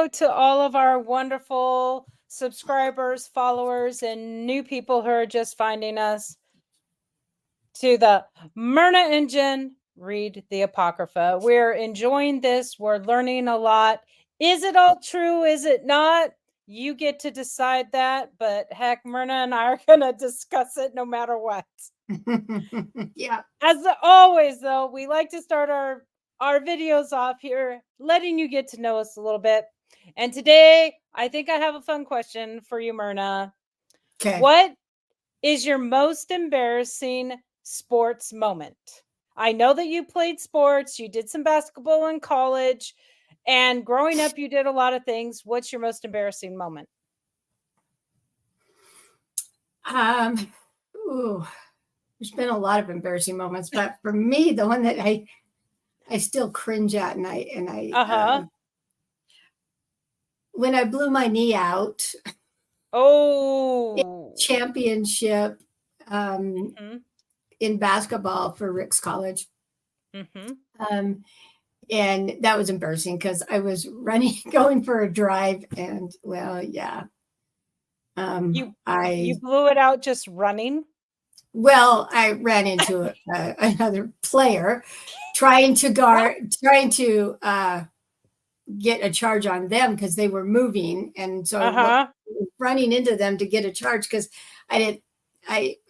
hello to all of our wonderful subscribers, followers, and new people who are just finding us to the Myrna and Jenn Read the Apocrypha. We're enjoying this. We're learning a lot. Is it all true? Is it not? You get to decide that, but heck, Myrna and I are going to discuss it no matter what. Yeah. As always, though, we like to start our videos off here, letting you get to know us a little bit. And today, I think I have a fun question for you, Myrna. Okay. What is your most embarrassing sports moment? I know that you played sports, you did some basketball in college, and growing up, you did a lot of things. What's your most embarrassing moment? There's been a lot of embarrassing moments, but for me, the one that I still cringe at, when I blew my knee out. Oh, championship in basketball for Rick's College. And that was embarrassing because I was going for a drive, and well, yeah. You blew it out just running? Well, I ran into another player trying to get a charge on them because they were moving, and so I was running into them to get a charge because I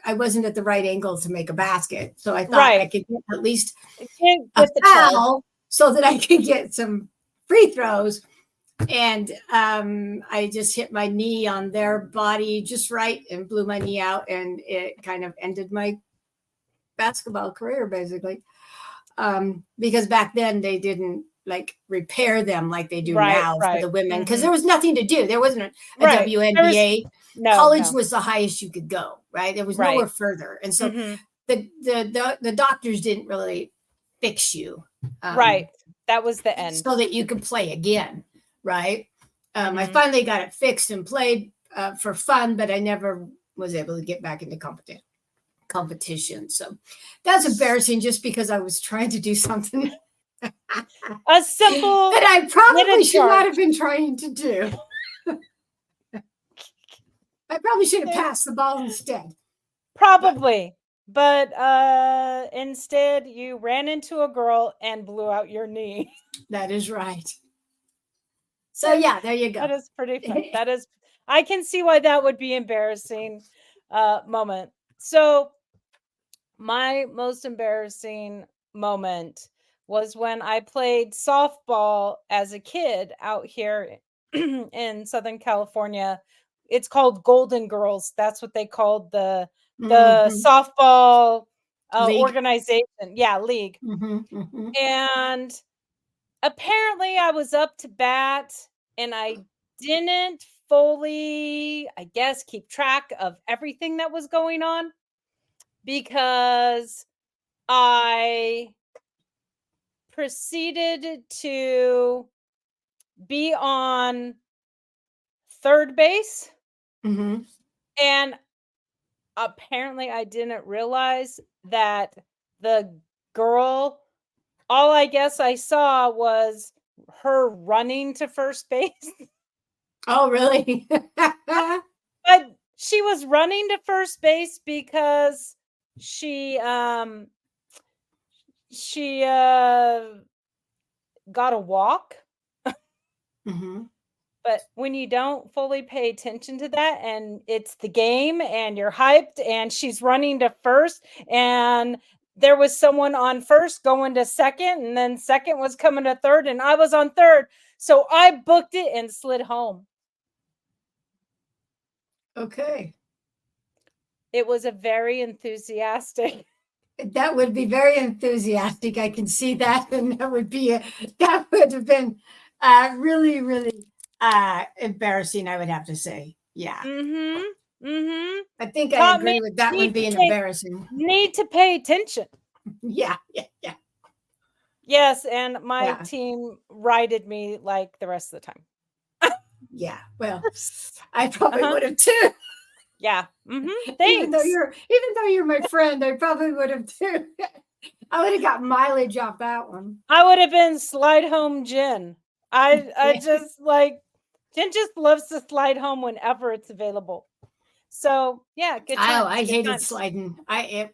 wasn't at the right angle to make a basket, so I thought I could get at least a foul so that I could get some free throws. And I just hit my knee on their body just right and blew my knee out, and it kind of ended my basketball career basically, because back then they didn't like repair them like they do now for the women, because there was nothing to do. There wasn't a WNBA. College was the highest you could go, right? There was nowhere further, and so the doctors didn't really fix you, that was the end, so that you could play again, right? I finally got it fixed and played for fun, but I never was able to get back into competition. So that's embarrassing, just because I was trying to do something a simple that I probably should not have been trying to do. I probably should have passed the ball instead. Probably. But instead you ran into a girl and blew out your knee. That is right. So yeah, there you go. That is pretty fun. I can see why that would be embarrassing moment. So my most embarrassing moment was when I played softball as a kid out here in Southern California. It's called Golden Girls. That's what they called the softball organization. Yeah, league. And apparently I was up to bat, and I didn't fully, I guess, keep track of everything that was going on, because I proceeded to be on third base. And apparently I didn't realize that the girl, all I guess I saw was her running to first base. Oh, really? But she was running to first base because she got a walk. But when you don't fully pay attention to that, and it's the game and you're hyped, and she's running to first, and there was someone on first going to second, and then second was coming to third, and I was on third. So I booked it and slid home. Okay. It was a very enthusiastic. That would be very enthusiastic. I can see that. And that would have been really, really embarrassing, I would have to say. Yeah. I think I agree with that one being embarrassing. Need to pay attention. Yeah. Yes, and my team righted me like the rest of the time. Yeah, well, I probably would have too. Yeah. Thanks. Even though you're my friend, I probably would have too. I would have got mileage off that one. I would have been slide home Jen. I just like Jen just loves to slide home whenever it's available. So yeah, good times. I good hated times. sliding.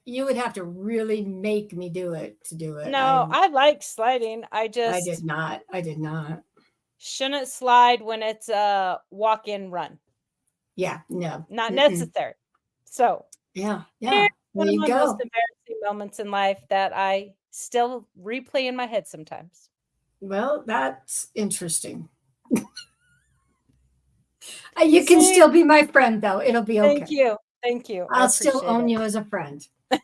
You would have to really make me do it to do it. No, I like sliding. I did not. Shouldn't slide when it's a walk-in run. Yeah, no. Not necessary. So yeah. One of my most embarrassing moments in life that I still replay in my head sometimes. Well, that's interesting. You can still be my friend, though. It'll be okay. Thank you. Thank you. I'll still own you as a friend. Thanks.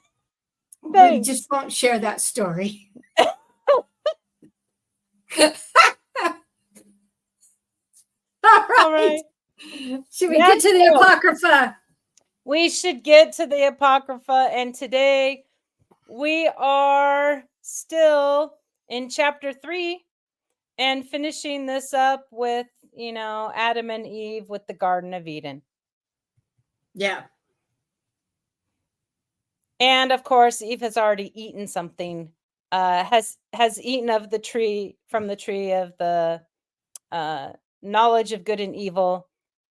We just won't share that story. All right. Should we get to the Apocrypha? We should get to the Apocrypha. And today we are still in chapter 3 and finishing this up with, Adam and Eve with the Garden of Eden. Yeah. And of course, Eve has already eaten something, has eaten of the tree from the tree of the knowledge of good and evil.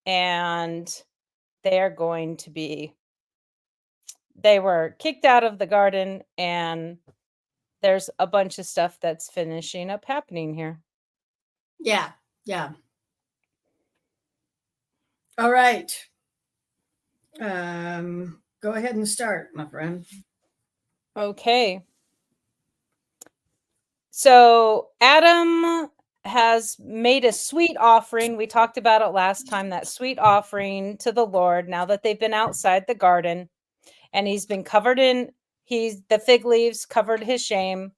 And they were kicked out of the garden, and there's a bunch of stuff that's finishing up happening here. Yeah. All right. Go ahead and start, my friend. Okay. So Adam has made a sweet offering. We talked about it last time, that sweet offering to the Lord, now that they've been outside the garden, and he's been covered in, the fig leaves covered his shame.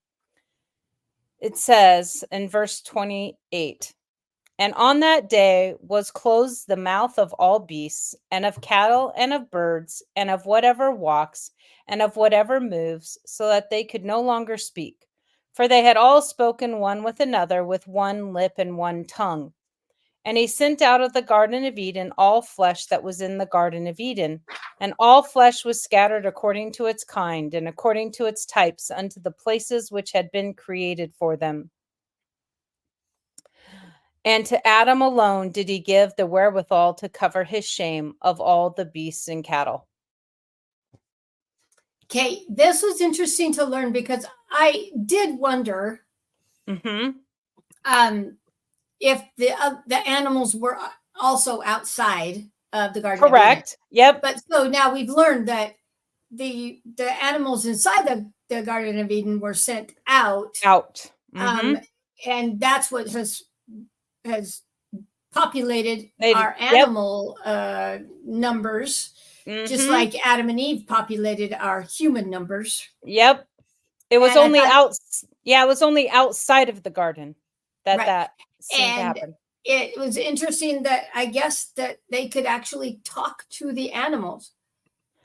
It says in verse 28, and on that day was closed the mouth of all beasts, and of cattle, and of birds, and of whatever walks, and of whatever moves, so that they could no longer speak. For they had all spoken one with another with one lip and one tongue. And he sent out of the Garden of Eden all flesh that was in the Garden of Eden, and all flesh was scattered according to its kind, and according to its types, unto the places which had been created for them. And to Adam alone did he give the wherewithal to cover his shame of all the beasts and cattle. Okay, this was interesting to learn because I did wonder if the animals were also outside of the Garden Correct. of Eden. Yep. But so now we've learned that the animals inside the Garden of Eden were sent out. And that's what has populated our animal numbers, just like Adam and Eve populated our human numbers. Yep. It was only it was only outside of the garden that seemed to happen. It was interesting that I guess that they could actually talk to the animals.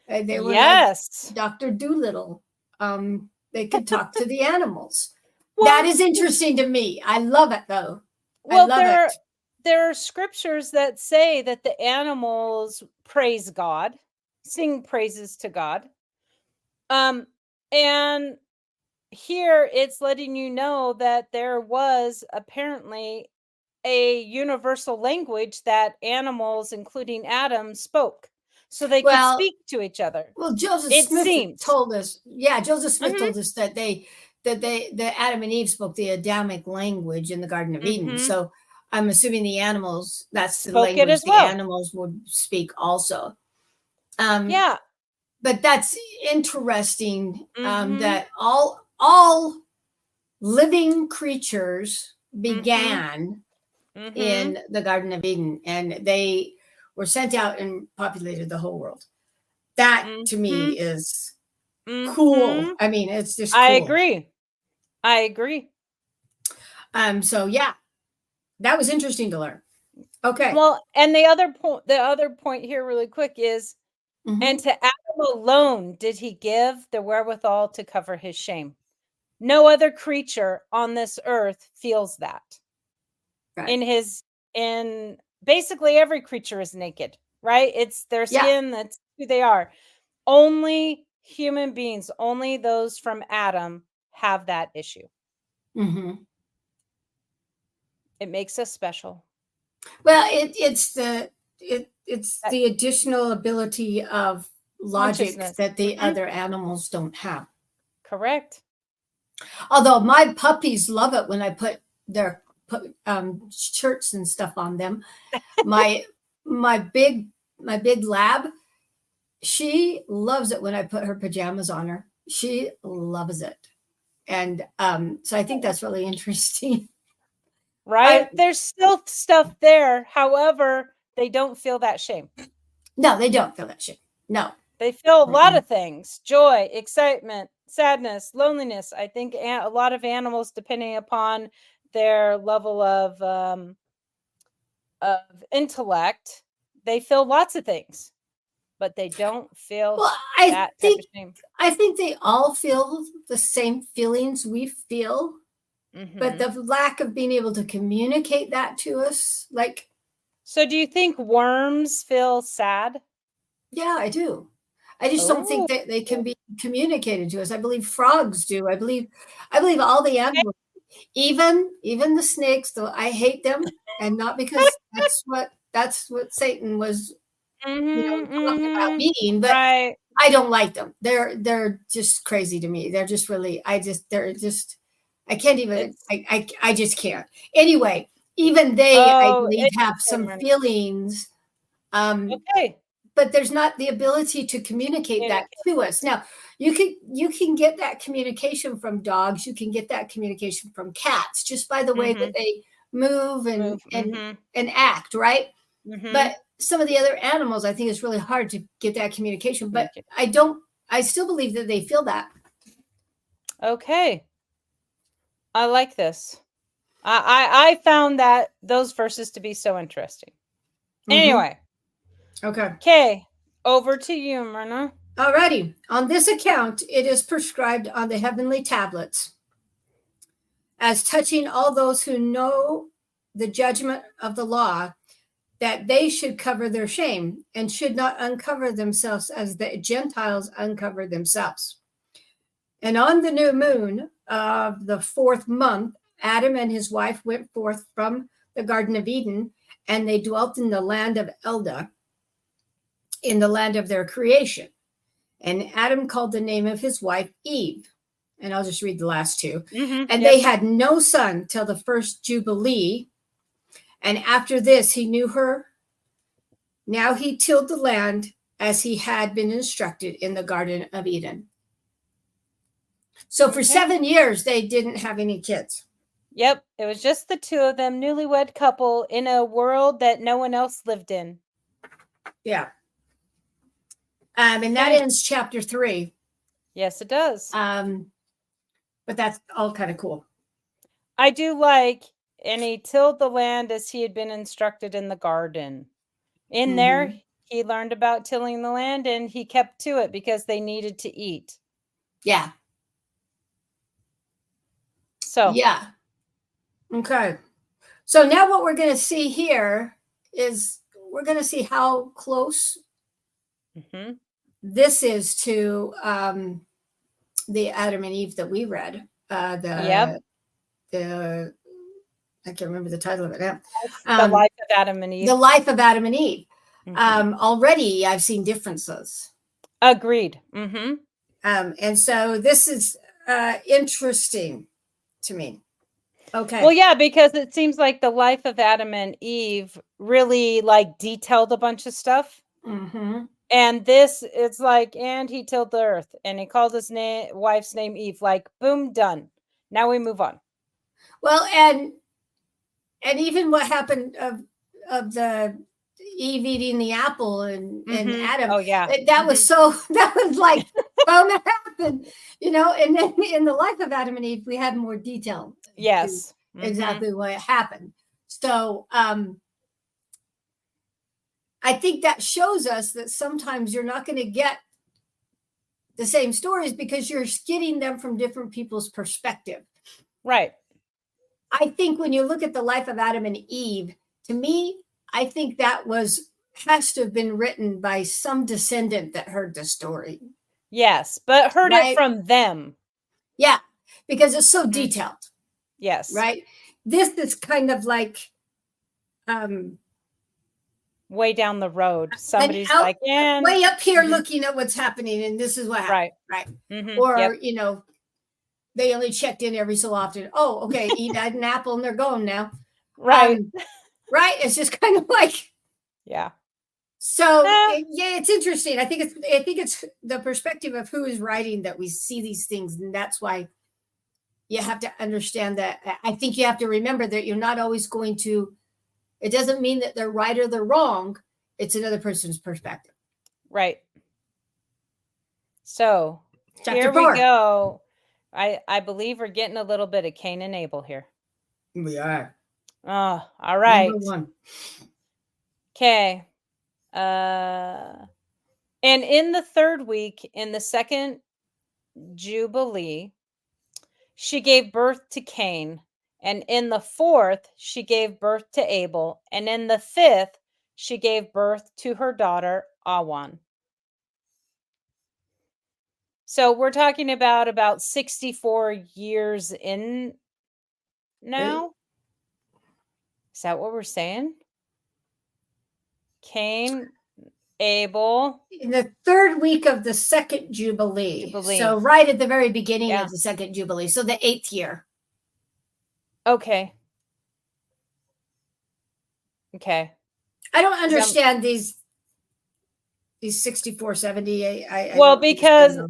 They were like Dr. Doolittle. They could talk to the animals. Well, that is interesting to me. I love it, though. Well, there are scriptures that say that the animals praise God, sing praises to God. And here it's letting you know that there was apparently a universal language that animals, including Adam, spoke. So they could speak to each other. Well, Joseph Smith told us. Yeah, Joseph Smith told us that the Adam and Eve spoke the Adamic language in the Garden of Eden. So I'm assuming the animals, that's the language the animals would speak also. But that's interesting that all living creatures began in the Garden of Eden, and they were sent out and populated the whole world. That to me is cool. I mean, it's just cool. I agree. So yeah, that was interesting to learn. Okay. Well, and the other point here really quick is, and to Adam alone did he give the wherewithal to cover his shame. No other creature on this earth feels that. Right. In basically every creature is naked, right? It's their skin, that's who they are. Only human beings, only those from Adam have that issue. It makes us special. Well, it's the additional ability of logic that the other animals don't have. Correct. Although my puppies love it when I put their shirts and stuff on them. my big lab, she loves it when I put her pajamas on her. She loves it. And so I think that's really interesting. Right? There's still stuff there. However, they don't feel that shame. No, they don't feel that shame. No. They feel a lot of things: joy, excitement, sadness, loneliness. I think a lot of animals, depending upon their level of intellect, they feel lots of things, but they don't feel that type of shame. I think they all feel the same feelings we feel, but the lack of being able to communicate that to us, like. So do you think worms feel sad? Yeah, I do. I just don't think that they can be communicated to us. I believe frogs do. I believe all the animals, even the snakes, though I hate them, and not because that's what Satan was talking about being, but I don't like them. They're just crazy to me. They're just really, I can't even, I just can't. Anyway, even they, I believe, have some feelings. But there's not the ability to communicate that to us. Now, you can get that communication from dogs. You can get that communication from cats, just by the way that they move and act, right? But some of the other animals, I think it's really hard to get that communication. But I still believe that they feel that. Okay. I like this. I found that those verses to be so interesting. Anyway. Okay. Over to you, Myrna. Alrighty. On this account, it is prescribed on the heavenly tablets as touching all those who know the judgment of the law, that they should cover their shame and should not uncover themselves as the Gentiles uncover themselves. And on the new moon of the 4th month, Adam and his wife went forth from the Garden of Eden, and they dwelt in the land of Elda, in the land of their creation. And Adam called the name of his wife Eve. And I'll just read the last two. And they had no son till the first Jubilee. And after this, he knew her. Now he tilled the land as he had been instructed in the Garden of Eden. So for 7 years, they didn't have any kids. Yep. It was just the two of them, newlywed couple, in a world that no one else lived in. Yeah. And that ends chapter 3. Yes, it does. But that's all kind of cool. I do like, and he tilled the land as he had been instructed in the garden. In there, he learned about tilling the land, and he kept to it because they needed to eat. Yeah. So. Yeah. Okay. So now what we're going to see here is we're going to see how close this is to the Adam and Eve that we read. I can't remember the title of it now. The Life of Adam and Eve. The Life of Adam and Eve. Already I've seen differences. Agreed. And so this is interesting to me. Okay. Well, yeah, because it seems like the Life of Adam and Eve really detailed a bunch of stuff. And this, it's like, and he tilled the earth, and he called his wife's name Eve. Boom, done. Now we move on. Well, and even what happened of the Eve eating the apple and Adam. Oh yeah, that was like boom, it happened, and then in the Life of Adam and Eve, we had more detail. Yes, exactly what happened. So I think that shows us that sometimes you're not going to get the same stories because you're getting them from different people's perspective. Right. I think when you look at the Life of Adam and Eve, to me, I think that has to have been written by some descendant that heard the story. Yes, but heard it from them. Yeah, because it's so detailed. Yes. Right? this is kind of like way down the road. Somebody's like, way up here looking at what's happening, and this is what happened. Right. Or, you know, they only checked in every so often. Oh, okay, eat an apple and they're going now. Right. Right. It's just kind of like, yeah. So yeah, it's interesting. I think it's the perspective of who is writing that we see these things, and that's why you have to understand that. I think you have to remember that you're not always going to. It doesn't mean that they're right or they're wrong. It's another person's perspective. Right. So here we go. I believe we're getting a little bit of Cain and Abel here. We are. Oh, all right. Number 1. Okay. And in the 3rd week, in the 2nd Jubilee, she gave birth to Cain. And in the 4th, she gave birth to Abel. And in the 5th, she gave birth to her daughter, Awan. So we're talking about 64 years in now. Is that what we're saying? Cain, Abel. In the 3rd week of the 2nd Jubilee. So right at the very beginning of the 2nd Jubilee. So the 8th year. Okay. Okay. I don't understand these 64, 70. Well, because in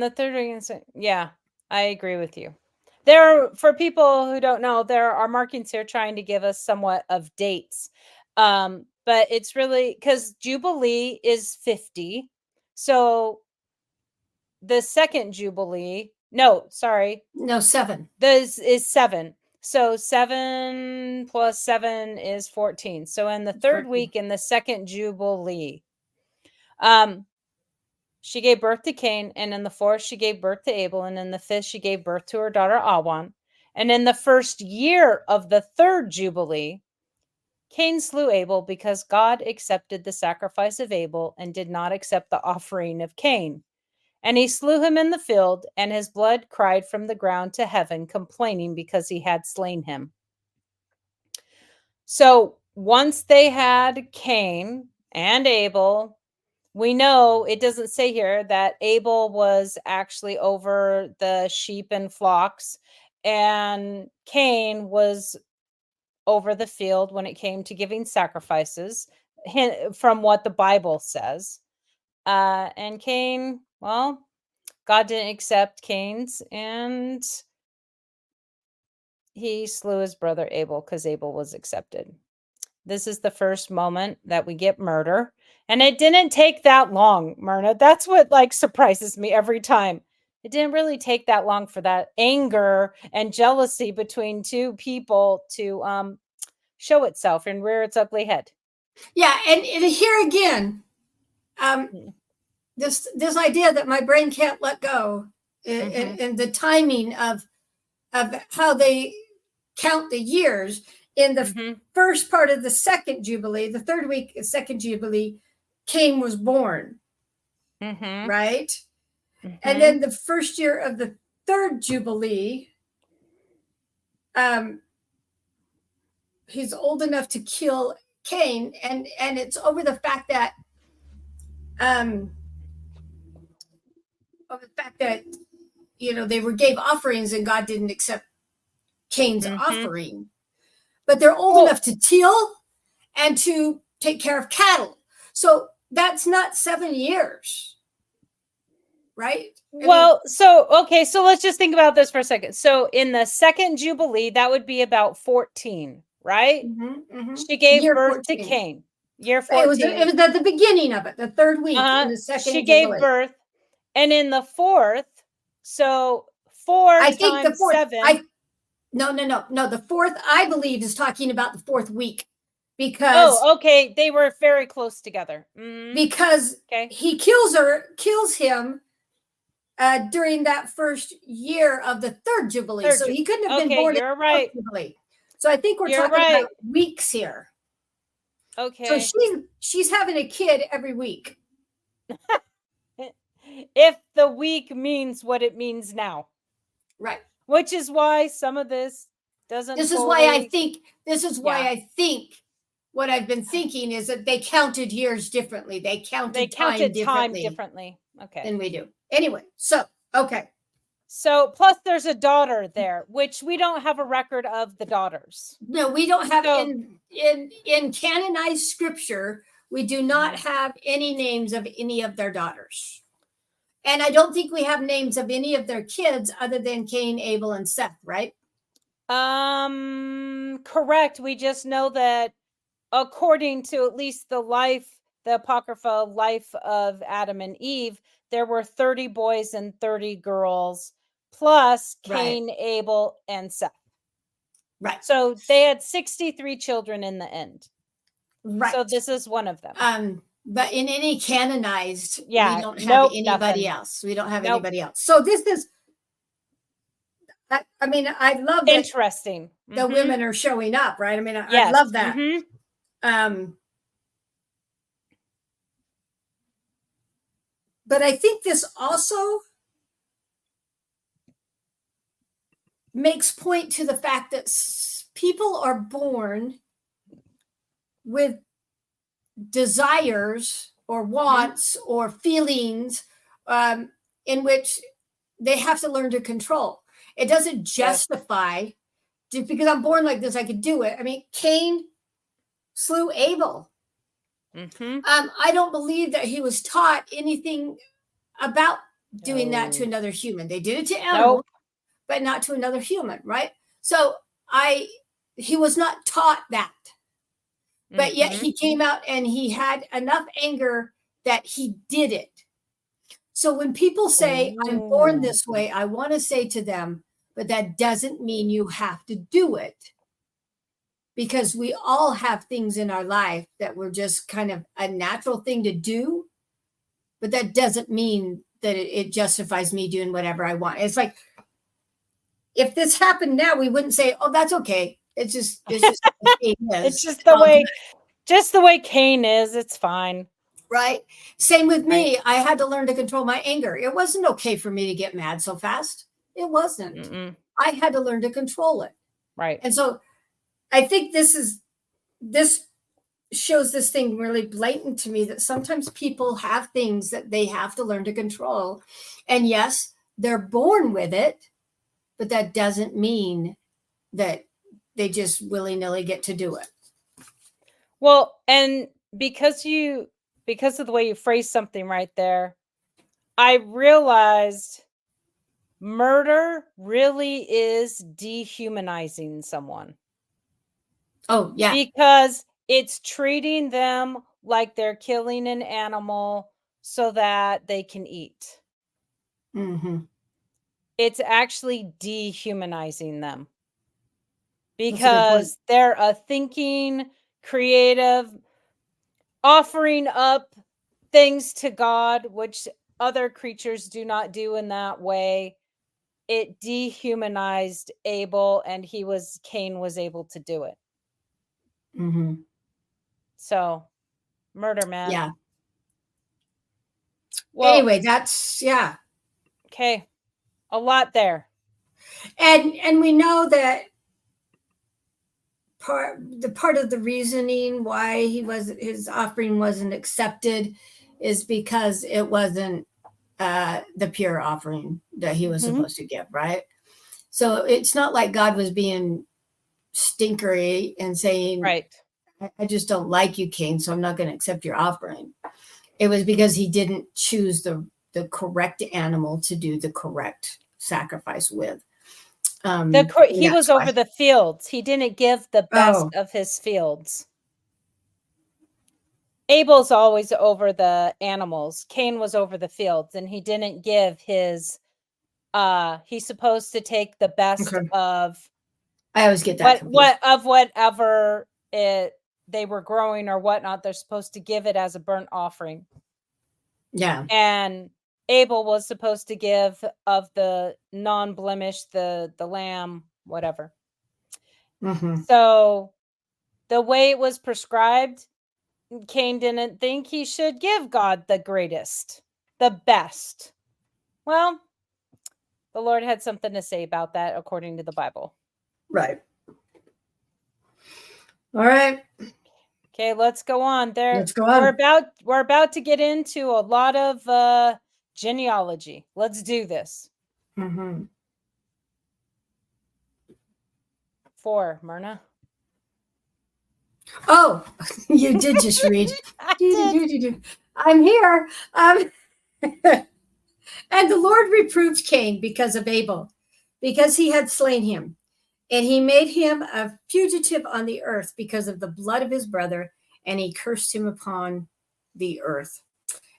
the 3rd week, yeah, I agree with you. For people who don't know, there are markings here trying to give us somewhat of dates. But it's really because Jubilee is 50. So the 2nd Jubilee, no, 7. This is 7. So 7 plus 7 is 14. So in the 3rd week in the 2nd Jubilee, she gave birth to Cain, and in the 4th she gave birth to Abel, and in the 5th she gave birth to her daughter Awan. And in the 1st year of the 3rd Jubilee, Cain slew Abel because God accepted the sacrifice of Abel and did not accept the offering of Cain. And he slew him in the field, and his blood cried from the ground to heaven, complaining because he had slain him. So once they had Cain and Abel, we know it doesn't say here that Abel was actually over the sheep and flocks, and Cain was over the field when it came to giving sacrifices, from what the Bible says. And Cain, well, God didn't accept Cain's, and he slew his brother Abel because Abel was accepted. This is the first moment that we get murder. And it didn't take that long, Myrna. That's what surprises me every time. It didn't really take that long for that anger and jealousy between two people to show itself and rear its ugly head. Yeah, and here again, this idea that my brain can't let go, and the timing of how they count the years. In the first part of the 2nd Jubilee, the 3rd week, 2nd Jubilee, Cain was born, right? And then the 1st year of the 3rd Jubilee, he's old enough to kill Cain, and it's over the fact that they gave offerings and God didn't accept Cain's offering. But they're old enough to till and to take care of cattle. So that's not 7 years, right? So let's just think about this for a second. So in the 2nd Jubilee, that would be about 14, right? She gave birth to Cain. Year 14. It was at the beginning of it, the 3rd week in the 2nd She gave birth. And in the 4th, so 4 times 7. No. The 4th, I believe, is talking about the 4th week, because they were very close together. Because he kills him during that 1st year of the 3rd Jubilee. So he couldn't have been born in the 4th Jubilee. So I think we're talking about weeks here. Okay. So she's having a kid every week. If the week means what it means now. Right. Which is why some of this doesn't. This is why I think. What I've been thinking is that they counted years differently. They counted time differently. Okay. Than we do. Anyway, so okay. So plus there's a daughter there, which we don't have a record of the daughters. No, we don't have in canonized scripture. We do not have any names of any of their daughters. And I don't think we have names of any of their kids other than Cain, Abel, and Seth, right? Correct. We just know that according to at least the Apocrypha life of Adam and Eve, there were 30 boys and 30 girls, plus Cain, Abel, and Seth. Right. So they had 63 children in the end. Right. So this is one of them. But in any canonized, we don't have anybody else. We don't have anybody else. So this is, I mean, I love that interesting. The women are showing up, right? I mean, I love that. But I think this also makes point to the fact that people are born with desires or wants or feelings in which they have to learn to control. It doesn't justify just because I'm born like this, I could do it. I mean, Cain slew Abel. I don't believe that he was taught anything about doing that to another human. They did it to animals, but not to another human, right? So he was not taught that. But yet he came out and he had enough anger that he did it. So when people say, I'm born this way, I want to say to them, but that doesn't mean you have to do it. Because we all have things in our life that were just kind of a natural thing to do. But that doesn't mean that it justifies me doing whatever I want. It's like, if this happened now, we wouldn't say, oh, that's okay. It's just it's just the way Cain is. It's fine. Right. Same with me. I had to learn to control my anger. It wasn't okay for me to get mad so fast. It wasn't. I had to learn to control it. Right. And so I think this shows this thing really blatant to me, that sometimes people have things that they have to learn to control. And yes, they're born with it, but that doesn't mean that they just willy-nilly get to do it. Well, and because of the way you phrased something right there, I realized murder really is dehumanizing someone. Oh, yeah. Because it's treating them like they're killing an animal so that they can eat. It's actually dehumanizing them. Because they're a thinking, creative, offering up things to God, which other creatures do not do in that way. It dehumanized Abel, and Cain was able to do it. So, murder, man. Yeah. Well, anyway, that's okay. A lot there. And we know that part of the reasoning why his offering wasn't accepted is because it wasn't the pure offering that he was supposed to give, right? So it's not like God was being stinkery and saying, right, I just don't like you, Cain, so I'm not going to accept your offering. It was because he didn't choose the correct animal to do the correct sacrifice with. He was over the fields. He didn't give the best of his fields. Abel's always over the animals. Cain was over the fields, and he didn't give his. He's supposed to take the best of. I always get that. Whatever they were growing or whatnot. They're supposed to give it as a burnt offering. Yeah, and Abel was supposed to give of the non-blemish, the lamb, whatever. So the way it was prescribed, Cain didn't think he should give God the greatest, the best. Well, the Lord had something to say about that according to the Bible. Right. All right. Okay, let's go on. Let's go on. We're about to get into a lot of genealogy. Let's do this. 4, Myrna. Oh, you did just read. I did. I'm here. And the Lord reproved Cain because of Abel, because he had slain him. And he made him a fugitive on the earth because of the blood of his brother, and he cursed him upon the earth.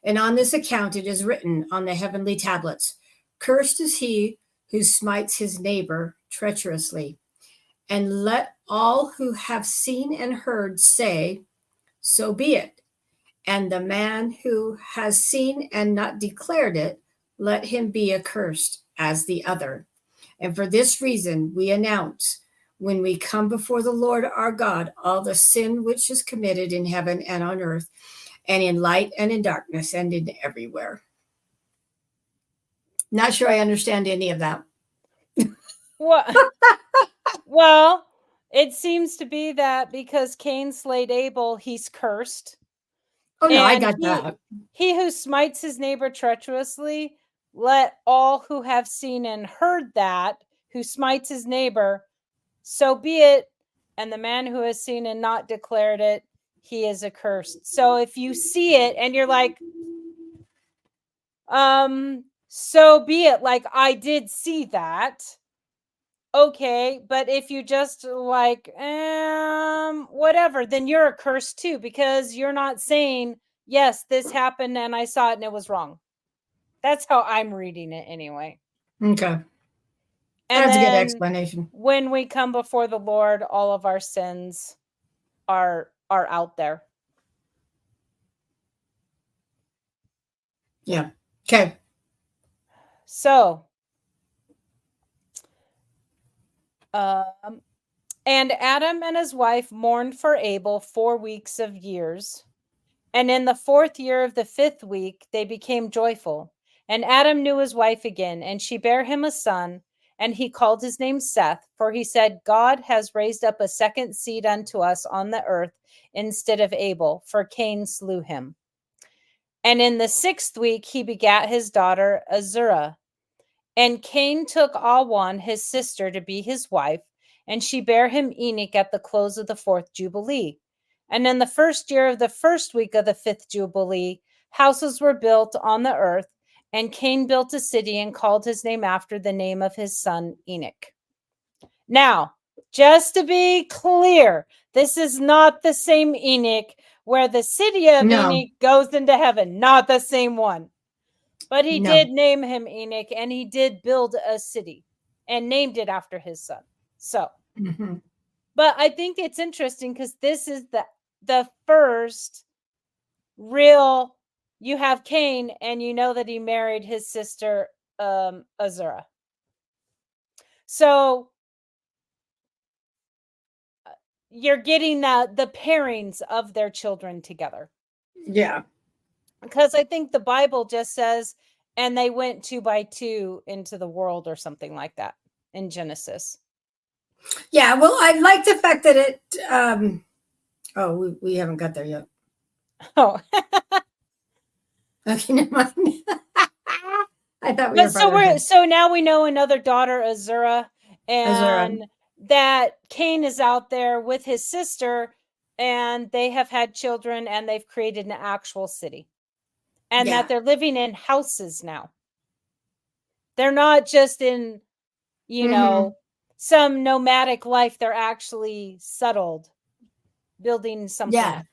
And on this account it is written on the heavenly tablets, cursed is he who smites his neighbor treacherously. And let all who have seen and heard say, so be it. And the man who has seen and not declared it, let him be accursed as the other. And for this reason, we announce when we come before the Lord our God, all the sin which is committed in heaven and on earth, and in light and in darkness and in everywhere. Not sure I understand any of that. What? Well, it seems to be that because Cain slayed Abel, he's cursed. Oh, no, I got that. He who smites his neighbor treacherously, let all who have seen and heard that, who smites his neighbor, so be it. And the man who has seen and not declared it, he is accursed. So if you see it and you're like, so be it, like I did see that. Okay, but if you just like, whatever, then you're accursed too, because you're not saying, yes, this happened and I saw it and it was wrong. That's how I'm reading it anyway. Okay. That's a good explanation. When we come before the Lord, all of our sins are out there. Yeah. Okay. So, and Adam and his wife mourned for Abel 4 weeks of years. And in the 4th year of the 5th week, they became joyful. And Adam knew his wife again, and she bare him a son, and he called his name Seth, for he said, God has raised up a second seed unto us on the earth instead of Abel, for Cain slew him. And in the 6th week, he begat his daughter Azurah. And Cain took Awan, his sister, to be his wife, and she bare him Enoch at the close of the 4th Jubilee. And in the 1st year of the 1st week of the 5th Jubilee, houses were built on the earth, and Cain built a city and called his name after the name of his son Enoch. Now, just to be clear, this is not the same Enoch where the city of Enoch goes into heaven, not the same one. But he did name him Enoch, and he did build a city and named it after his son. So, but I think it's interesting because this is the first real, you have Cain, and you know that he married his sister Azurah. So you're getting the pairings of their children together. Yeah. Because I think the Bible just says, and they went 2 by 2 into the world or something like that in Genesis. Yeah, well, I like the fact that it, we haven't got there yet. Oh. Okay, never mind. I thought we were so now we know another daughter, Azurah, and that Cain is out there with his sister, and they have had children, and they've created an actual city. And that they're living in houses now. They're not just in, some nomadic life. They're actually settled, building something. Yeah.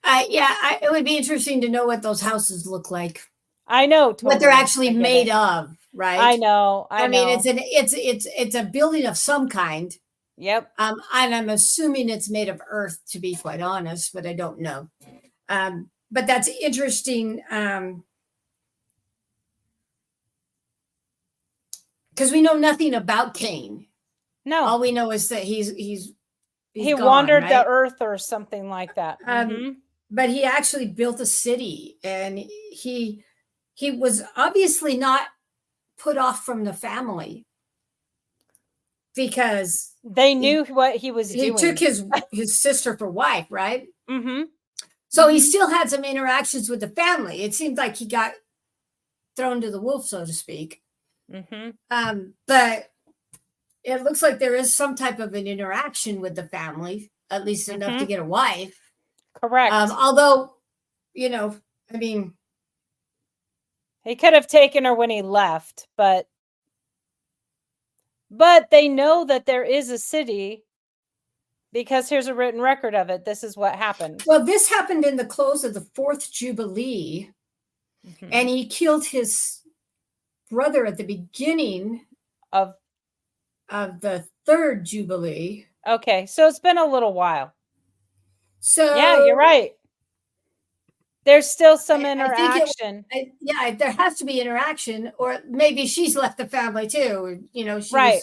It would be interesting to know what those houses look like. I know. Totally. What they're actually made of, right? I know. I mean, it's a building of some kind. Yep. And I'm assuming it's made of earth, to be quite honest, but I don't know. But that's interesting because we know nothing about Cain. No. All we know is that he gone, wandered right? the earth or something like that. But he actually built a city, and he was obviously not put off from the family. because they knew what he was doing. He took his sister for wife, right? Mm-hmm. So he still had some interactions with the family. It seemed like he got thrown to the wolf, so to speak. Mm-hmm. But it looks like there is some type of an interaction with the family, at least enough to get a wife. Correct. Although, I mean, he could have taken her when he left, but they know that there is a city because here's a written record of it. This is what happened. Well, this happened in the close of the 4th Jubilee, and he killed his brother at the beginning of the 3rd Jubilee. Okay, so it's been a little while. So yeah, you're right. There's still some interaction. There has to be interaction, or maybe she's left the family too. She right.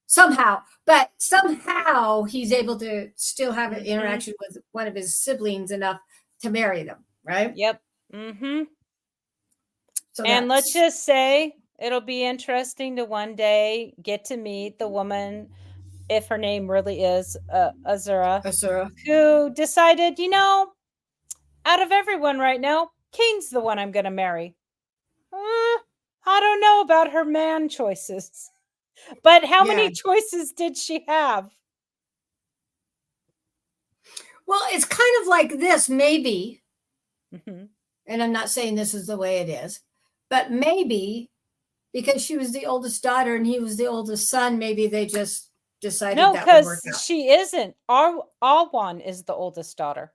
Somehow, but somehow he's able to still have an interaction with one of his siblings enough to marry them, right? Yep. Mm-hmm. So and let's just say it'll be interesting to one day get to meet the woman, if her name really is Azura, who decided, out of everyone right now, Cain's the one I'm going to marry. I don't know about her man choices. But how many choices did she have? Well, it's kind of like this, maybe. And I'm not saying this is the way it is, but maybe because she was the oldest daughter and he was the oldest son, maybe they just decided that would work out. No, because she isn't. Alwan is the oldest daughter.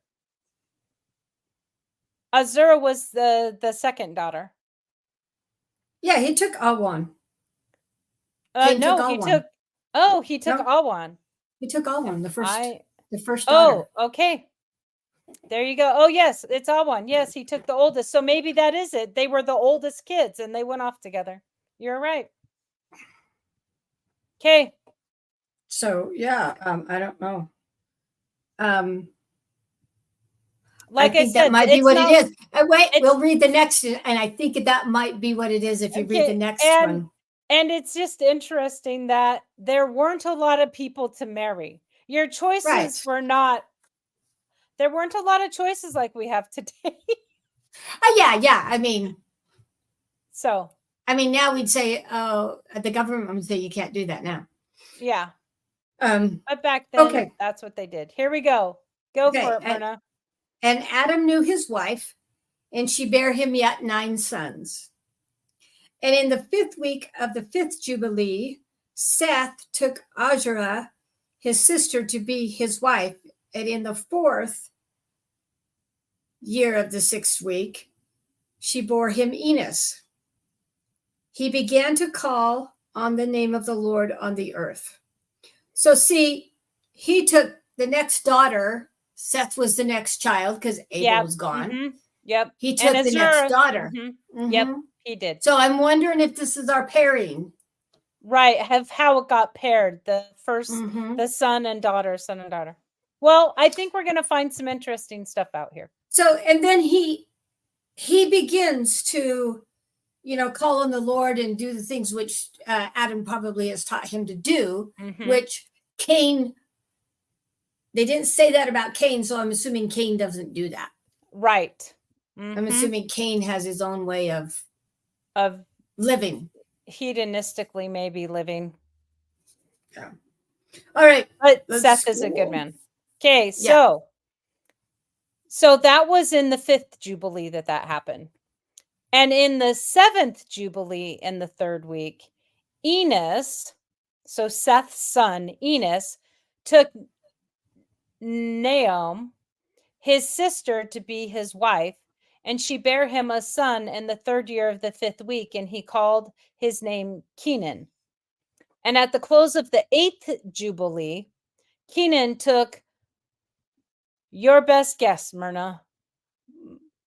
Azura was the second daughter. Yeah, he took Alwan. No, he took. Oh, he took Alwan. He took Alwan, the first daughter. Oh, okay. There you go. Oh, yes, it's Alwan. Yes, he took the oldest. So maybe that is it. They were the oldest kids, and they went off together. You're right. Okay. So yeah, I don't know. Like I think said, that might be what it is. Wait, we'll read the next, and I think that might be what it is if you read the next one. And it's just interesting that there weren't a lot of people to marry. Your choices were not. There weren't a lot of choices like we have today. Yeah. I mean, so. I mean, now we'd say, the government would say you can't do that now. Yeah. But back then, that's what they did. Here we go. Go for it, Myrna. And Adam knew his wife, and she bare him yet 9 sons. And in the 5th week of the 5th Jubilee, Seth took Azura, his sister, to be his wife. And in the 4th year of the 6th week, she bore him Enos. He began to call on the name of the Lord on the earth. So see, he took the next daughter. Seth was the next child because Abel was gone. Yep. He took the next daughter. Yep, he did. So I'm wondering if this is our pairing. Right, how it got paired. The first, the son and daughter. Well, I think we're going to find some interesting stuff out here. So, and then he begins to, call on the Lord and do the things which Adam probably has taught him to do, which Cain, they didn't say that about Cain, so I'm assuming Cain doesn't do that. Right. I'm assuming Cain has his own way of living. Hedonistically, maybe living. Yeah. All right. But Seth is a good man. Okay, so that was in the 5th Jubilee that happened. And in the 7th Jubilee in the 3rd week, Enos, so Seth's son, Enos, took Naom, his sister, to be his wife, and she bare him a son in the 3rd year of the 5th week, and he called his name Kenan. And at the close of the 8th Jubilee, Kenan took, your best guess, Myrna,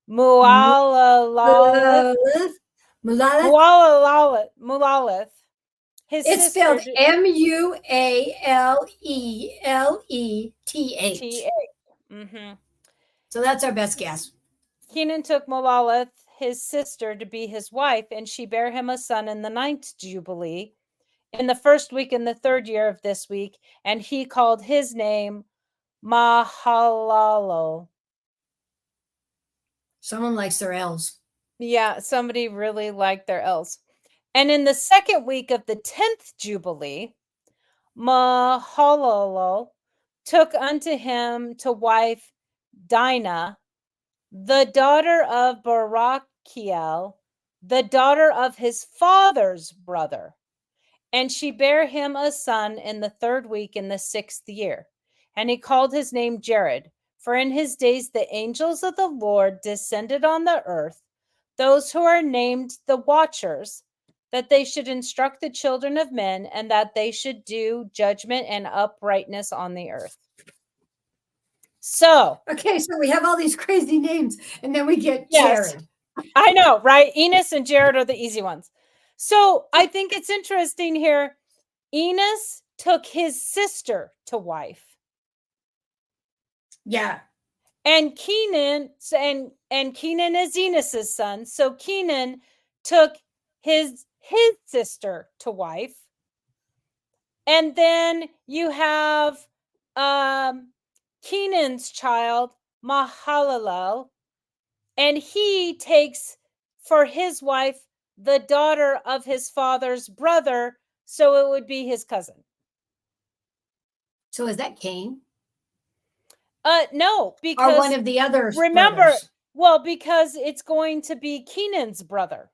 Mualaleth. It's spelled Mualeleth. So that's our best guess. Kenan took Mualaleth, his sister, to be his wife, and she bare him a son in the 9th Jubilee. in the first week in the 3rd year of this week, and he called his name Mahalalel. Someone likes their L's. Yeah, somebody really liked their L's. And in the 2nd week of the 10th Jubilee, Mahalalel took unto him to wife Dinah, the daughter of Barachiel, the daughter of his father's brother. And she bare him a son in the 3rd week in the 6th year. And he called his name Jared. For in his days the angels of the Lord descended on the earth, those who are named the Watchers, that they should instruct the children of men, and that they should do judgment and uprightness on the earth. So, okay, so we have all these crazy names, and then we get Jared. I know, right? Enos and Jared are the easy ones. So I think it's interesting here. Enos took his sister to wife. Yeah. And Kenan, and Kenan is Enos's son. So Kenan took his sister to wife. And then you have Kenan's child, Mahalalel, and he takes for his wife the daughter of his father's brother, so it would be his cousin. So is that Cain? No, because or one of the others. Remember, brothers. Well, because it's going to be Kenan's brother.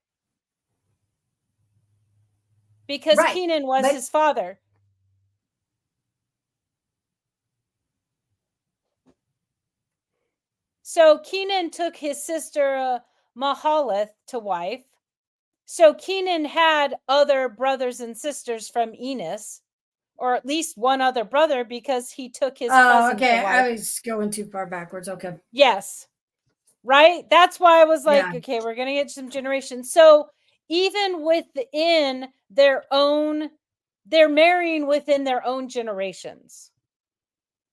Because Right, Kenan was his father. So Kenan took his sister Mahalath to wife. So Kenan had other brothers and sisters from Enos, or at least one other brother, because he took his cousin to wife. I was going too far backwards. Okay. Yes. Right? That's why I was like, okay, we're going to get some generations. So even within their own, they're marrying within their own generations,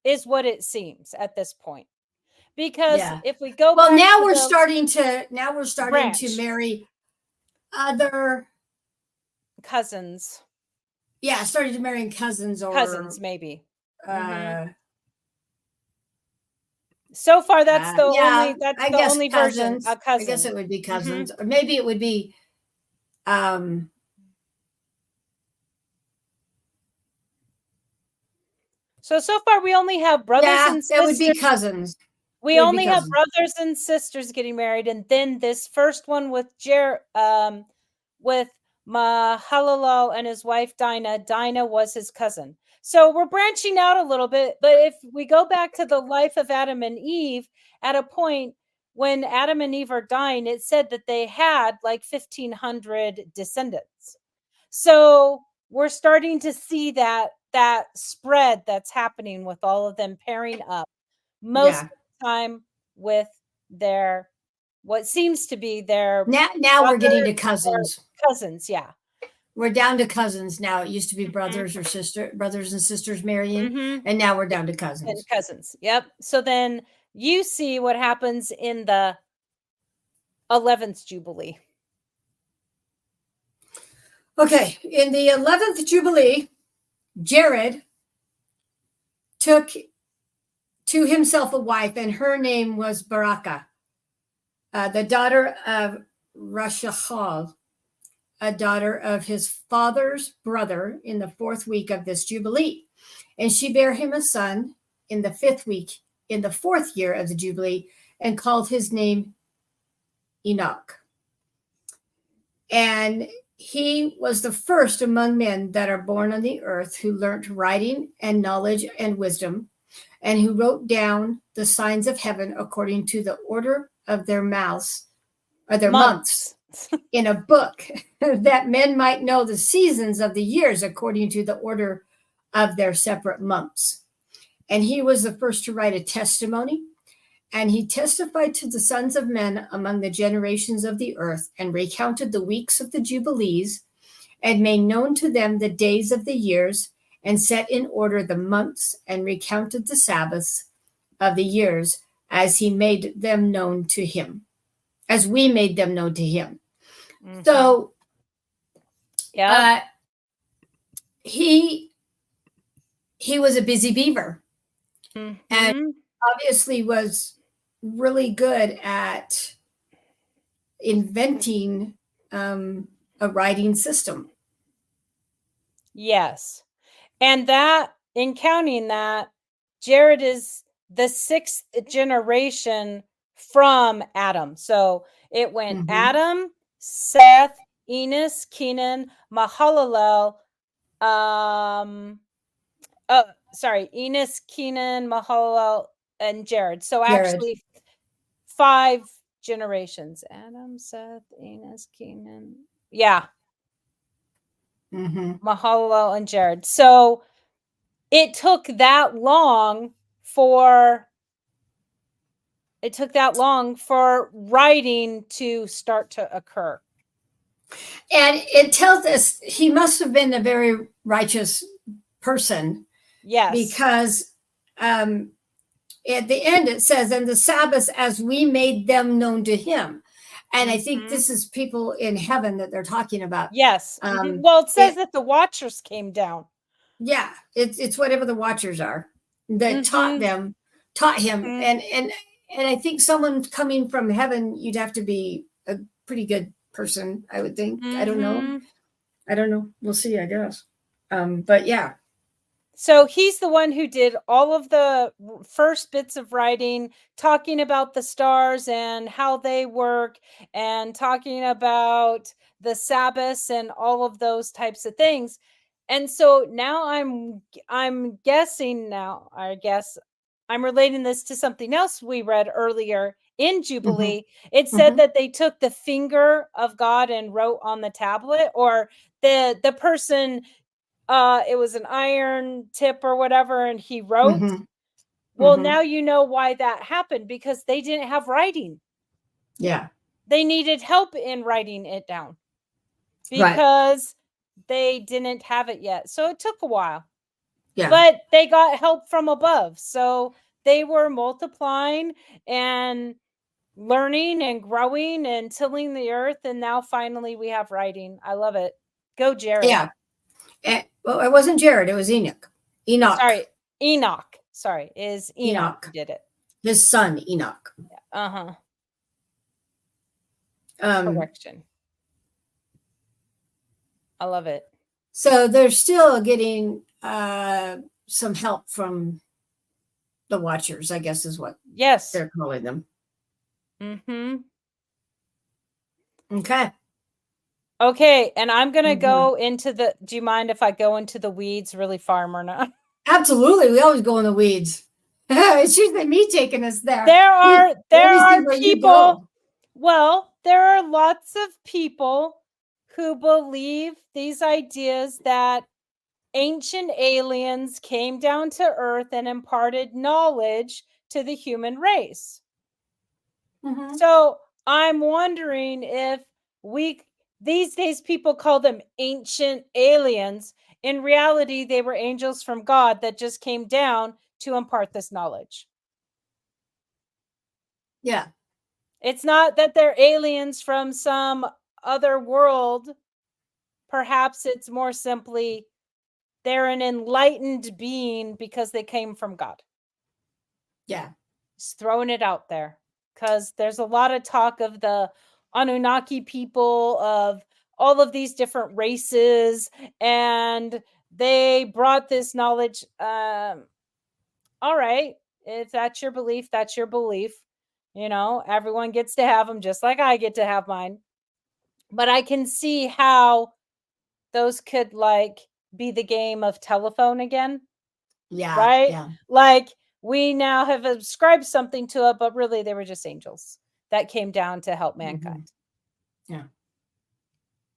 is what it seems at this point. Because if we go back now to we're starting to marry other cousins. Yeah, starting to marry cousins or cousins, maybe. So far, that's the only. That's the only version. A cousin. I guess it would be cousins, or maybe it would be. So far, we only have brothers and sisters. It would be cousins. We only have brothers and sisters getting married, and then this first one with with Mahalalel and his wife Dinah. Dinah was his cousin. So we're branching out a little bit, but if we go back to the life of Adam and Eve, at a point when Adam and Eve are dying, it said that they had like 1,500 descendants. So we're starting to see that spread that's happening with all of them pairing up most of the time with their what seems to be their now we're getting to cousins. Yeah. We're down to cousins now. It used to be brothers and sisters marrying, and now we're down to cousins. And cousins. Yep. So then you see what happens in the 11th Jubilee. Okay, in the 11th Jubilee, Jared took to himself a wife, and her name was Baraka, the daughter of Rashahal, a daughter of his father's brother, in the 4th week of this Jubilee. And she bare him a son in the 5th week, in the 4th year of the Jubilee, and called his name Enoch. And he was the first among men that are born on the earth who learnt writing and knowledge and wisdom, and who wrote down the signs of heaven according to the order of their mouths, or their months, in a book, that men might know the seasons of the years according to the order of their separate months. And he was the first to write a testimony, and he testified to the sons of men among the generations of the earth, and recounted the weeks of the Jubilees, and made known to them the days of the years, and set in order the months, and recounted the Sabbaths of the years, as he made them known to him, as we made them known to him. So, he was a busy beaver, Mm-hmm. and obviously was really good at inventing a writing system. Yes. And that, in counting that, Jared is the 6th generation from Adam. So it went Adam, Seth, Enos, Kenan, Mahalalel, Enos, Kenan, Mahalalel, and Jared. So actually 5 generations. Adam, Seth, Enos, Kenan. Yeah. Mahalalel and Jared. So it took that long for writing to start to occur. And it tells us he must have been a very righteous person. Yes. Because at the end it says, and the Sabbaths as we made them known to him. And I think this is people in heaven that they're talking about. Yes. Well, it says that the watchers came down. Yeah, it's whatever the watchers are that taught him. And I think someone coming from heaven, you'd have to be a pretty good person, I would think. I don't know. We'll see, I guess. But yeah. So he's the one who did all of the first bits of writing, talking about the stars and how they work, and talking about the Sabbaths and all of those types of things. And so now I'm guessing now, I guess I'm relating this to something else we read earlier in Jubilee. It said that they took the finger of God and wrote on the tablet, or the person, it was an iron tip or whatever, and he wrote. Well, now you know why that happened, because they didn't have writing. Yeah. They needed help in writing it down because they didn't have it yet. So it took a while. Yeah. But they got help from above. So they were multiplying and learning and growing and tilling the earth. And now finally we have writing. I love it. Go, Jared. Yeah. Well, it wasn't Jared. It was Enoch. Sorry, Enoch. Sorry, is Enoch who did it. His son, Enoch. Correction. I love it. So they're still getting some help from the watchers, I guess is what they're calling them. Okay, and I'm going to go into the, do you mind if I go into the weeds really far, Myrna? Absolutely. We always go in the weeds. It's usually me taking us there. There are people, well, there are lots of people who believe these ideas that ancient aliens came down to Earth and imparted knowledge to the human race. So I'm wondering if these days people call them ancient aliens. In reality, they were angels from God that just came down to impart this knowledge. Yeah. It's not that they're aliens from some other world. Perhaps it's more simply they're an enlightened being because they came from God. Yeah. Just throwing it out there, because there's a lot of talk of the Anunnaki people, of all of these different races, and they brought this knowledge. All right, if that's your belief, that's your belief. You know, everyone gets to have them just like I get to have mine. But I can see how those could be the game of telephone again. Yeah. Right? Yeah. Like we now have ascribed something to it, but really they were just angels that came down to help mankind. Yeah.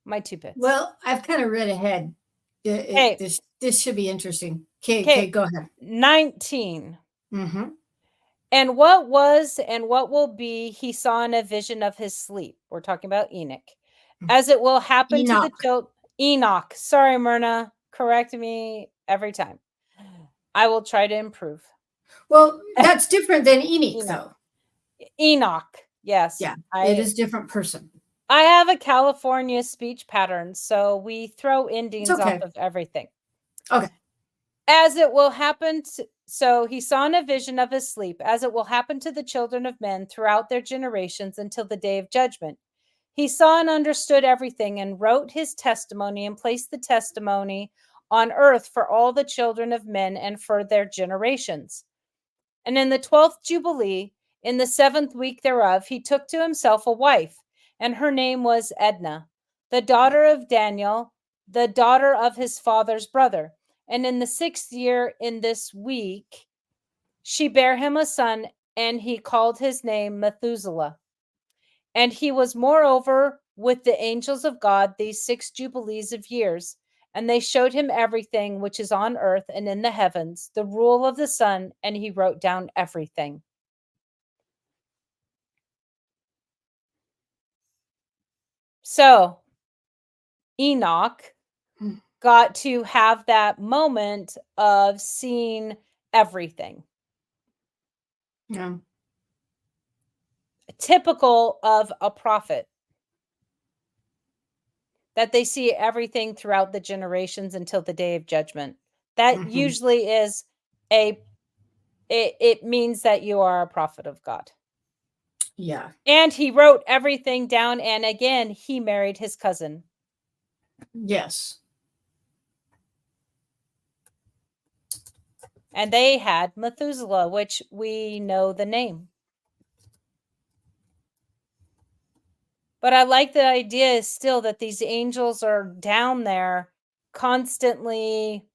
My 2 bits. Well, I've kind of read ahead. This should be interesting. Okay, go ahead. 19. And what was and what will be, he saw in a vision of his sleep. We're talking about Enoch. As it will happen to the children. Enoch. Sorry, Myrna. Correct me every time. I will try to improve. Well, that's different than Enoch, though. Enoch. Yes. Yeah. It is a different person. I have a California speech pattern, so we throw endings off of everything. Okay. As it will happen so he saw in a vision of his sleep, as it will happen to the children of men throughout their generations until the day of judgment. He saw and understood everything and wrote his testimony and placed the testimony on earth for all the children of men and for their generations. And in the 12th Jubilee, in the 7th week thereof, he took to himself a wife, and her name was Edna, the daughter of Daniel, the daughter of his father's brother. And in the 6th year, in this week, she bare him a son, and he called his name Methuselah. And he was moreover with the angels of God these 6 jubilees of years. And they showed him everything which is on earth and in the heavens, the rule of the sun, and he wrote down everything. So Enoch got to have that moment of seeing everything. Yeah. Typical of a prophet. That they see everything throughout the generations until the day of judgment. That usually is it means that you are a prophet of God. Yeah. And he wrote everything down, and again, he married his cousin. Yes. And they had Methuselah, which we know the name. But I like the idea still that these angels are down there constantly,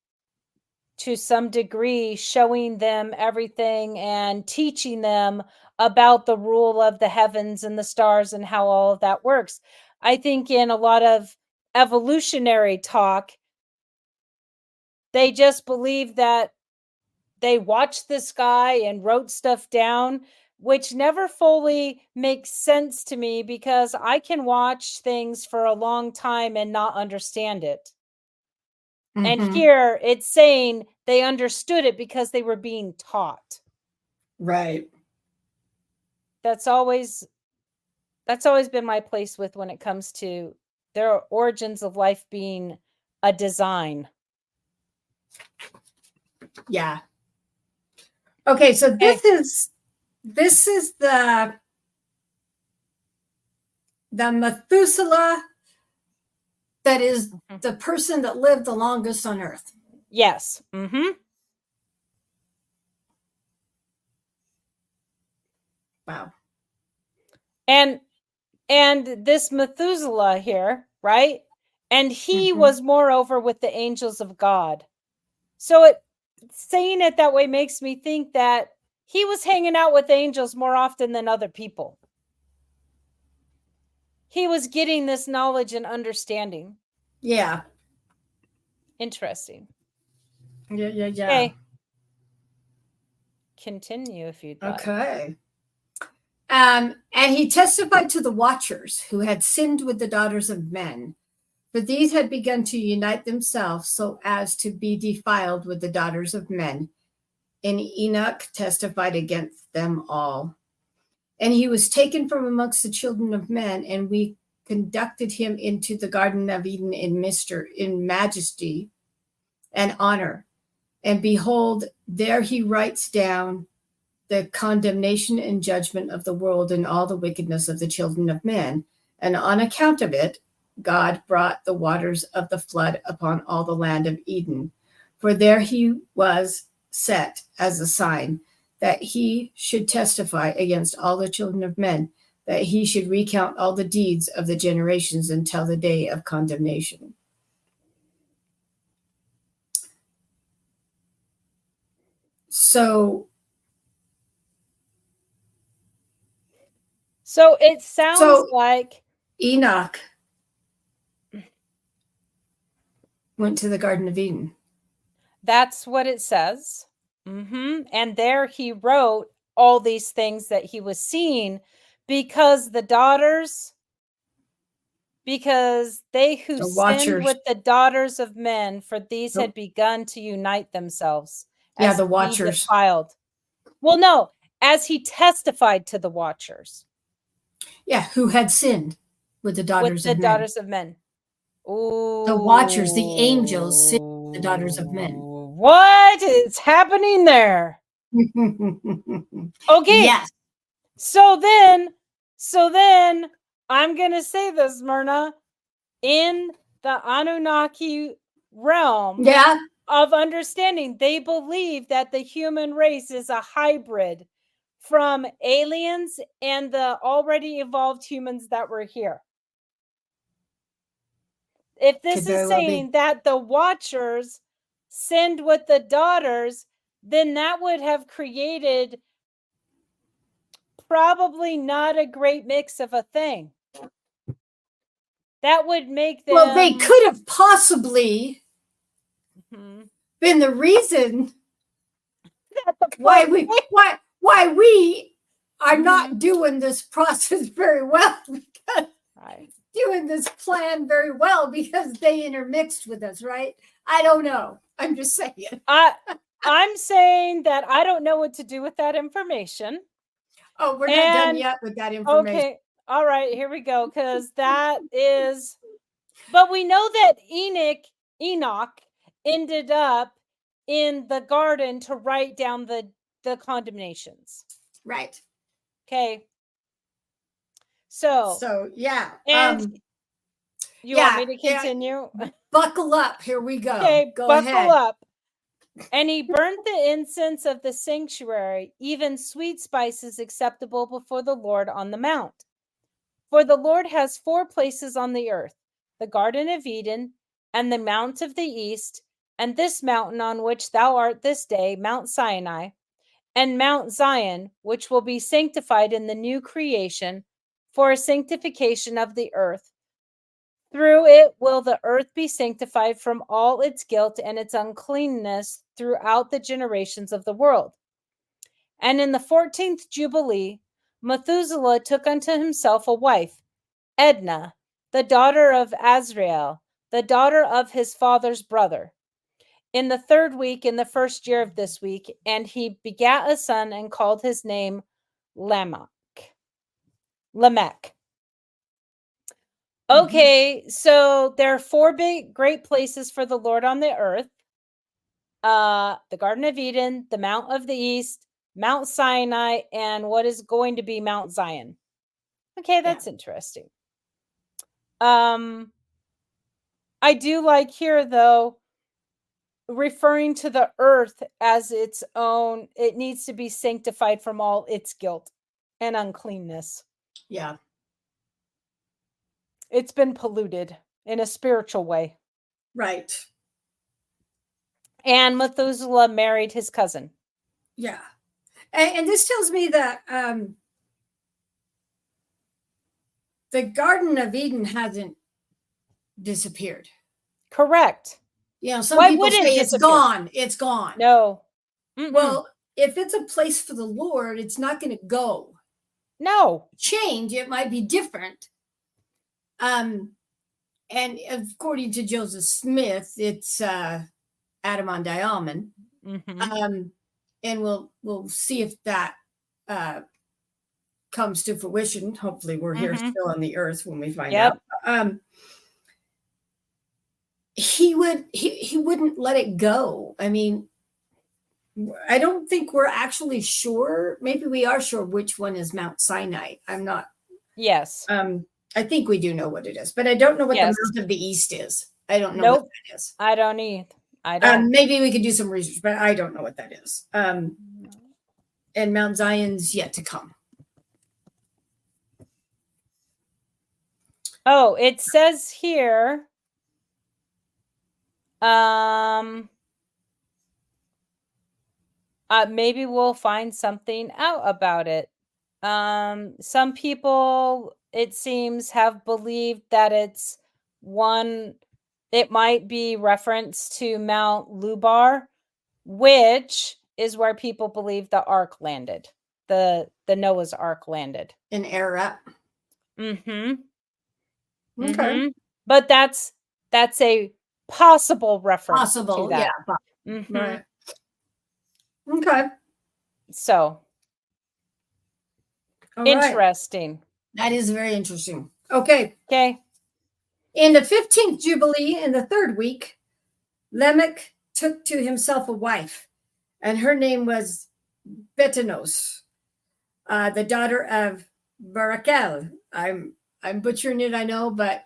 to some degree, showing them everything and teaching them about the rule of the heavens and the stars and how all of that works. I think in a lot of evolutionary talk, they just believe that they watched the sky and wrote stuff down, which never fully makes sense to me because I can watch things for a long time and not understand it. And here it's saying they understood it because they were being taught. Right. That's always been my place with when it comes to their origins of life being a design. Yeah. Okay, so this is the Methuselah that is the person that lived the longest on earth. Yes. Wow. And this Methuselah here, right? And he was moreover with the angels of God. So saying it that way makes me think that he was hanging out with angels more often than other people. He was getting this knowledge and understanding. Yeah. Interesting. Yeah. Okay. Continue if you'd like. Okay. And he testified to the watchers who had sinned with the daughters of men, for these had begun to unite themselves so as to be defiled with the daughters of men. And Enoch testified against them all. And he was taken from amongst the children of men, and we conducted him into the Garden of Eden in majesty and honor. And behold, there he writes down the condemnation and judgment of the world and all the wickedness of the children of men. And on account of it, God brought the waters of the flood upon all the land of Eden. For there he was set as a sign that he should testify against all the children of men, that he should recount all the deeds of the generations until the day of condemnation. So it sounds like Enoch went to the Garden of Eden. That's what it says. And there he wrote all these things that he was seeing, because they who sinned with the daughters of men, for these had begun to unite themselves. Yeah, the watchers. Defiled. Well, no, as he testified to the watchers. Yeah, who had sinned with the daughters of men. Ooh. The watchers, the angels, sinned the daughters of men. What is happening there? Okay. Yes. So then I'm going to say this, Myrna, in the Anunnaki realm of understanding, they believe that the human race is a hybrid from aliens and the already evolved humans that were here. If this is saying that the Watchers sinned with the daughters, then that would have created probably not a great mix of a thing. That would make them... Well, they could have possibly been the reason why we are not doing this process very well. Doing this plan very well because they intermixed with us, right? I don't know. I'm just saying. I'm saying that I don't know what to do with that information. Oh, we're not done yet with that information. Okay. All right, here we go. Because that is... But we know that Enoch ended up in the garden to write down the condemnations. Right. Okay. So yeah. And you want me to continue? Buckle up. Here we go. Okay, go buckle ahead. up. And he burnt the incense of the sanctuary, even sweet spices acceptable before the Lord on the mount. For the Lord has 4 places on the earth, the Garden of Eden, and the Mount of the East, and this mountain on which thou art this day, Mount Sinai, and Mount Zion, which will be sanctified in the new creation, for a sanctification of the earth. Through it will the earth be sanctified from all its guilt and its uncleanness throughout the generations of the world. And in the 14th Jubilee, Methuselah took unto himself a wife, Edna, the daughter of Azrael, the daughter of his father's brother, in the 3rd week, in the 1st year of this week, and he begat a son and called his name Lamech. Okay, so there are 4 great places for the Lord on the earth. The Garden of Eden, the Mount of the East, Mount Sinai, and what is going to be Mount Zion. Okay, that's interesting. I do like here, though, referring to the earth as its own, it needs to be sanctified from all its guilt and uncleanness. Yeah. It's been polluted in a spiritual way. Right. And Methuselah married his cousin. Yeah. And this tells me that the Garden of Eden hasn't disappeared. Correct. You know, some people say it's gone. It's gone. No. Well, if it's a place for the Lord, it's not going to go. No. Change. It might be different. And according to Joseph Smith, it's Adam on Diamond. And we'll see if that comes to fruition. Hopefully we're here still on the earth when we find out. He wouldn't let it go. I mean, I don't think we're actually sure. Maybe we are sure which one is Mount Sinai. I'm not. Yes. I think we do know what it is, but I don't know what the Mount of the East is. I don't know what that is. I don't either. I don't. Maybe we could do some research, but I don't know what that is. And Mount Zion's yet to come. Oh, it says here. Maybe we'll find something out about it. Some people, it seems, have believed that it might be reference to Mount Lubar, which is where people believe the ark landed. The Noah's Ark landed. In Ararat. Okay. But that's a possible reference to that. Yeah. Right. Okay. So interesting. That is very interesting. Okay. Okay. In the 15th Jubilee, in the 3rd week, Lamech took to himself a wife, and her name was Betanos, the daughter of Barachel. I'm butchering it, I know, but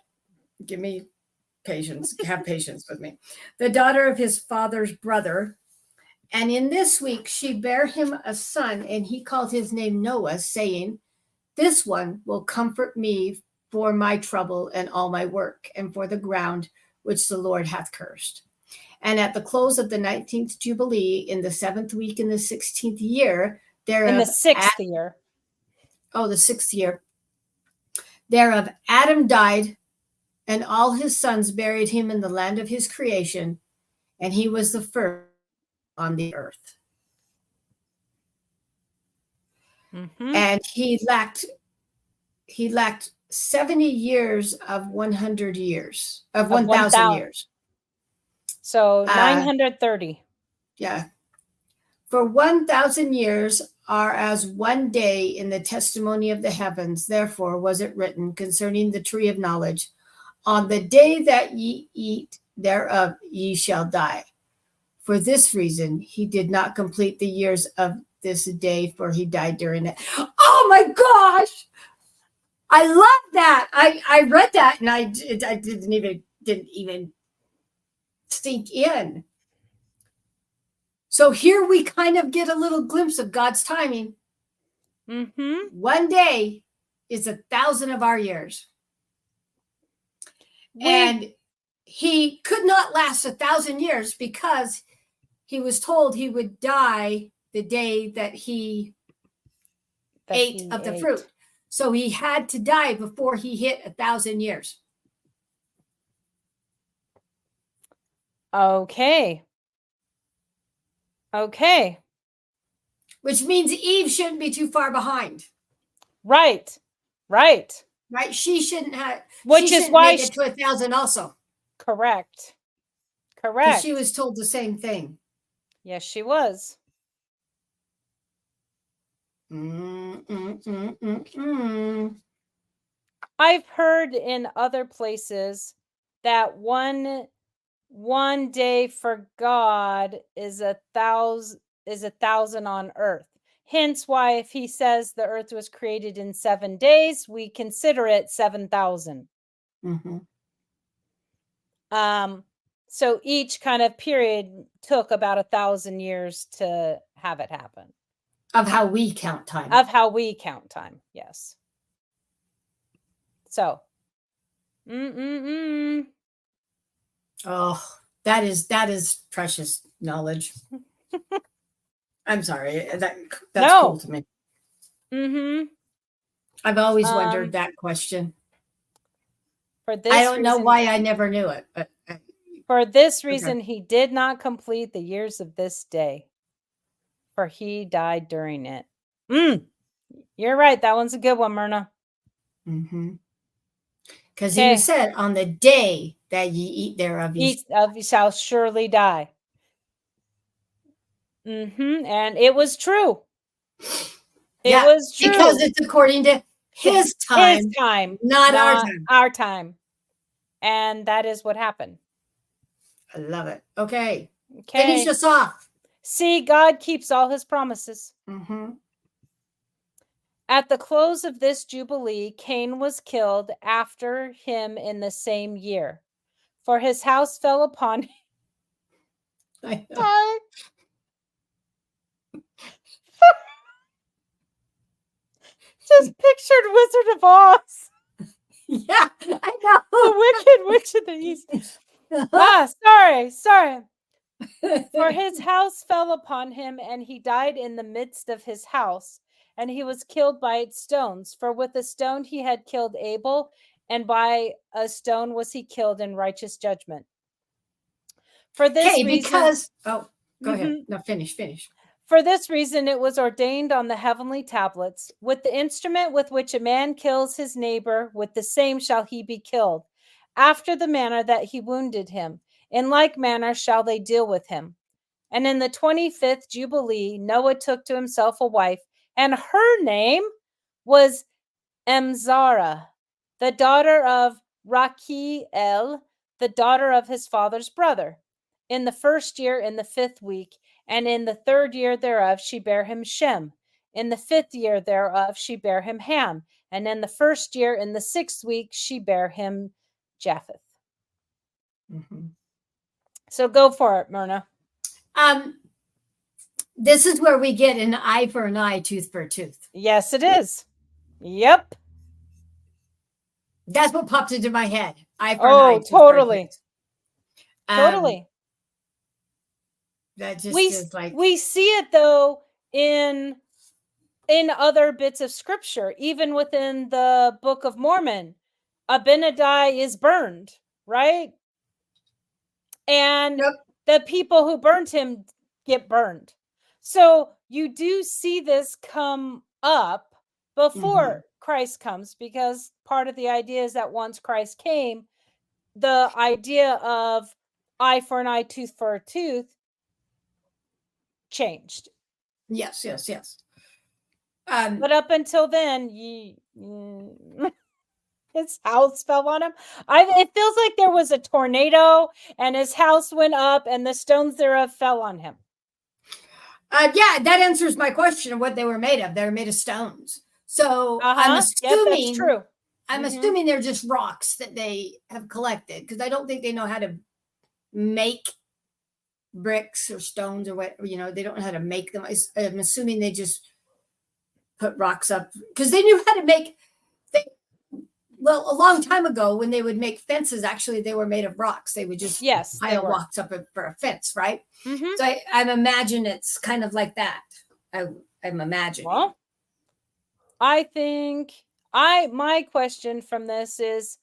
give me patience. Have patience with me. The daughter of his father's brother. And in this week she bare him a son, and he called his name Noah, saying, "This one will comfort me for my trouble and all my work, and for the ground which the Lord hath cursed." And at the close of the 19th Jubilee, in the 7th week, in the 16th year, thereof. In the 6th year. Oh, the 6th year. Thereof Adam died, and all his sons buried him in the land of his creation, and he was the first on the earth. Mm-hmm. And he lacked 70 years of 100 years, of 1,000 years. So 930. Yeah. For 1,000 years are as one day in the testimony of the heavens. Therefore was it written concerning the tree of knowledge, on the day that ye eat thereof, ye shall die. For this reason, he did not complete the years of this day, for he died during it. Oh my gosh! I love that. I read that and I didn't even sink in. So here we kind of get a little glimpse of God's timing. Mm-hmm. One day is 1,000 of our years. And he could not last 1,000 years because he was told he would die the day that he ate of the fruit. So he had to die before he hit 1,000 years. Okay. Which means Eve shouldn't be too far behind. Right. She shouldn't have. Which is why make it to 1,000 also. Correct. Because she was told the same thing. Yes, she was. I've heard in other places that one day for God is 1,000 on earth. Hence why if he says the earth was created in 7 days, we consider it 7,000. So each kind of period took about 1,000 years to have it happen. Of how we count time. Yes. So. Oh, that is precious knowledge. I'm sorry. That's cool to me. I've always wondered that question. I don't know why I never knew it, but for this reason, he did not complete the years of this day, for he died during it. You're right. That one's a good one, Myrna. Because he said, on the day that ye eat thereof, ye shall surely die. And it was true. It was true. Because it's according to his time. Not our time. Our time. And that is what happened. I love it. Okay. Finish us off. See, God keeps all his promises. At the close of this Jubilee, Cain was killed after him in the same year, for his house fell upon him. I know. Just pictured Wizard of Oz. Yeah, I know. The Wicked Witch of the East. Sorry. For his house fell upon him, and he died in the midst of his house, and he was killed by its stones. For with a stone he had killed Abel, and by a stone was he killed in righteous judgment. For this reason, go ahead. No, finish. For this reason, it was ordained on the heavenly tablets, with the instrument with which a man kills his neighbor, with the same shall he be killed, after the manner that he wounded him. In like manner shall they deal with him. And in the 25th Jubilee, Noah took to himself a wife, and her name was Emzara, the daughter of Rachiel, the daughter of his father's brother. In the 1st year, in the 5th week, and in the 3rd year thereof, she bare him Shem. In the 5th year thereof, she bare him Ham. And in the 1st year, in the 6th week, she bare him Japheth. So go for it, Myrna. This is where we get an eye for an eye, tooth for a tooth. Yes, it is. Yep. That's what popped into my head. Eye for an eye, tooth totally. for a tooth. Totally. That just is like, we see it though in other bits of scripture, even within the Book of Mormon. Abinadi is burned, right? And the people who burned him get burned. So you do see this come up before Christ comes, because part of the idea is that once Christ came, the idea of eye for an eye, tooth for a tooth changed. Yes. But up until then, his house fell on him. It feels like there was a tornado and his house went up and the stones thereof fell on him. Yeah, that answers my question of what they were made of. They were made of stones. So I'm assuming, that's true. I'm assuming they're just rocks that they have collected, because I don't think they know how to make bricks or stones or what, they don't know how to make them. I'm assuming they just put rocks up, because they knew how to make. Well, a long time ago, when they would make fences, actually they were made of rocks. They would just pile rocks up for a fence, right? So I imagine it's kind of like that. I'm imagining. Well, I think my question from this is,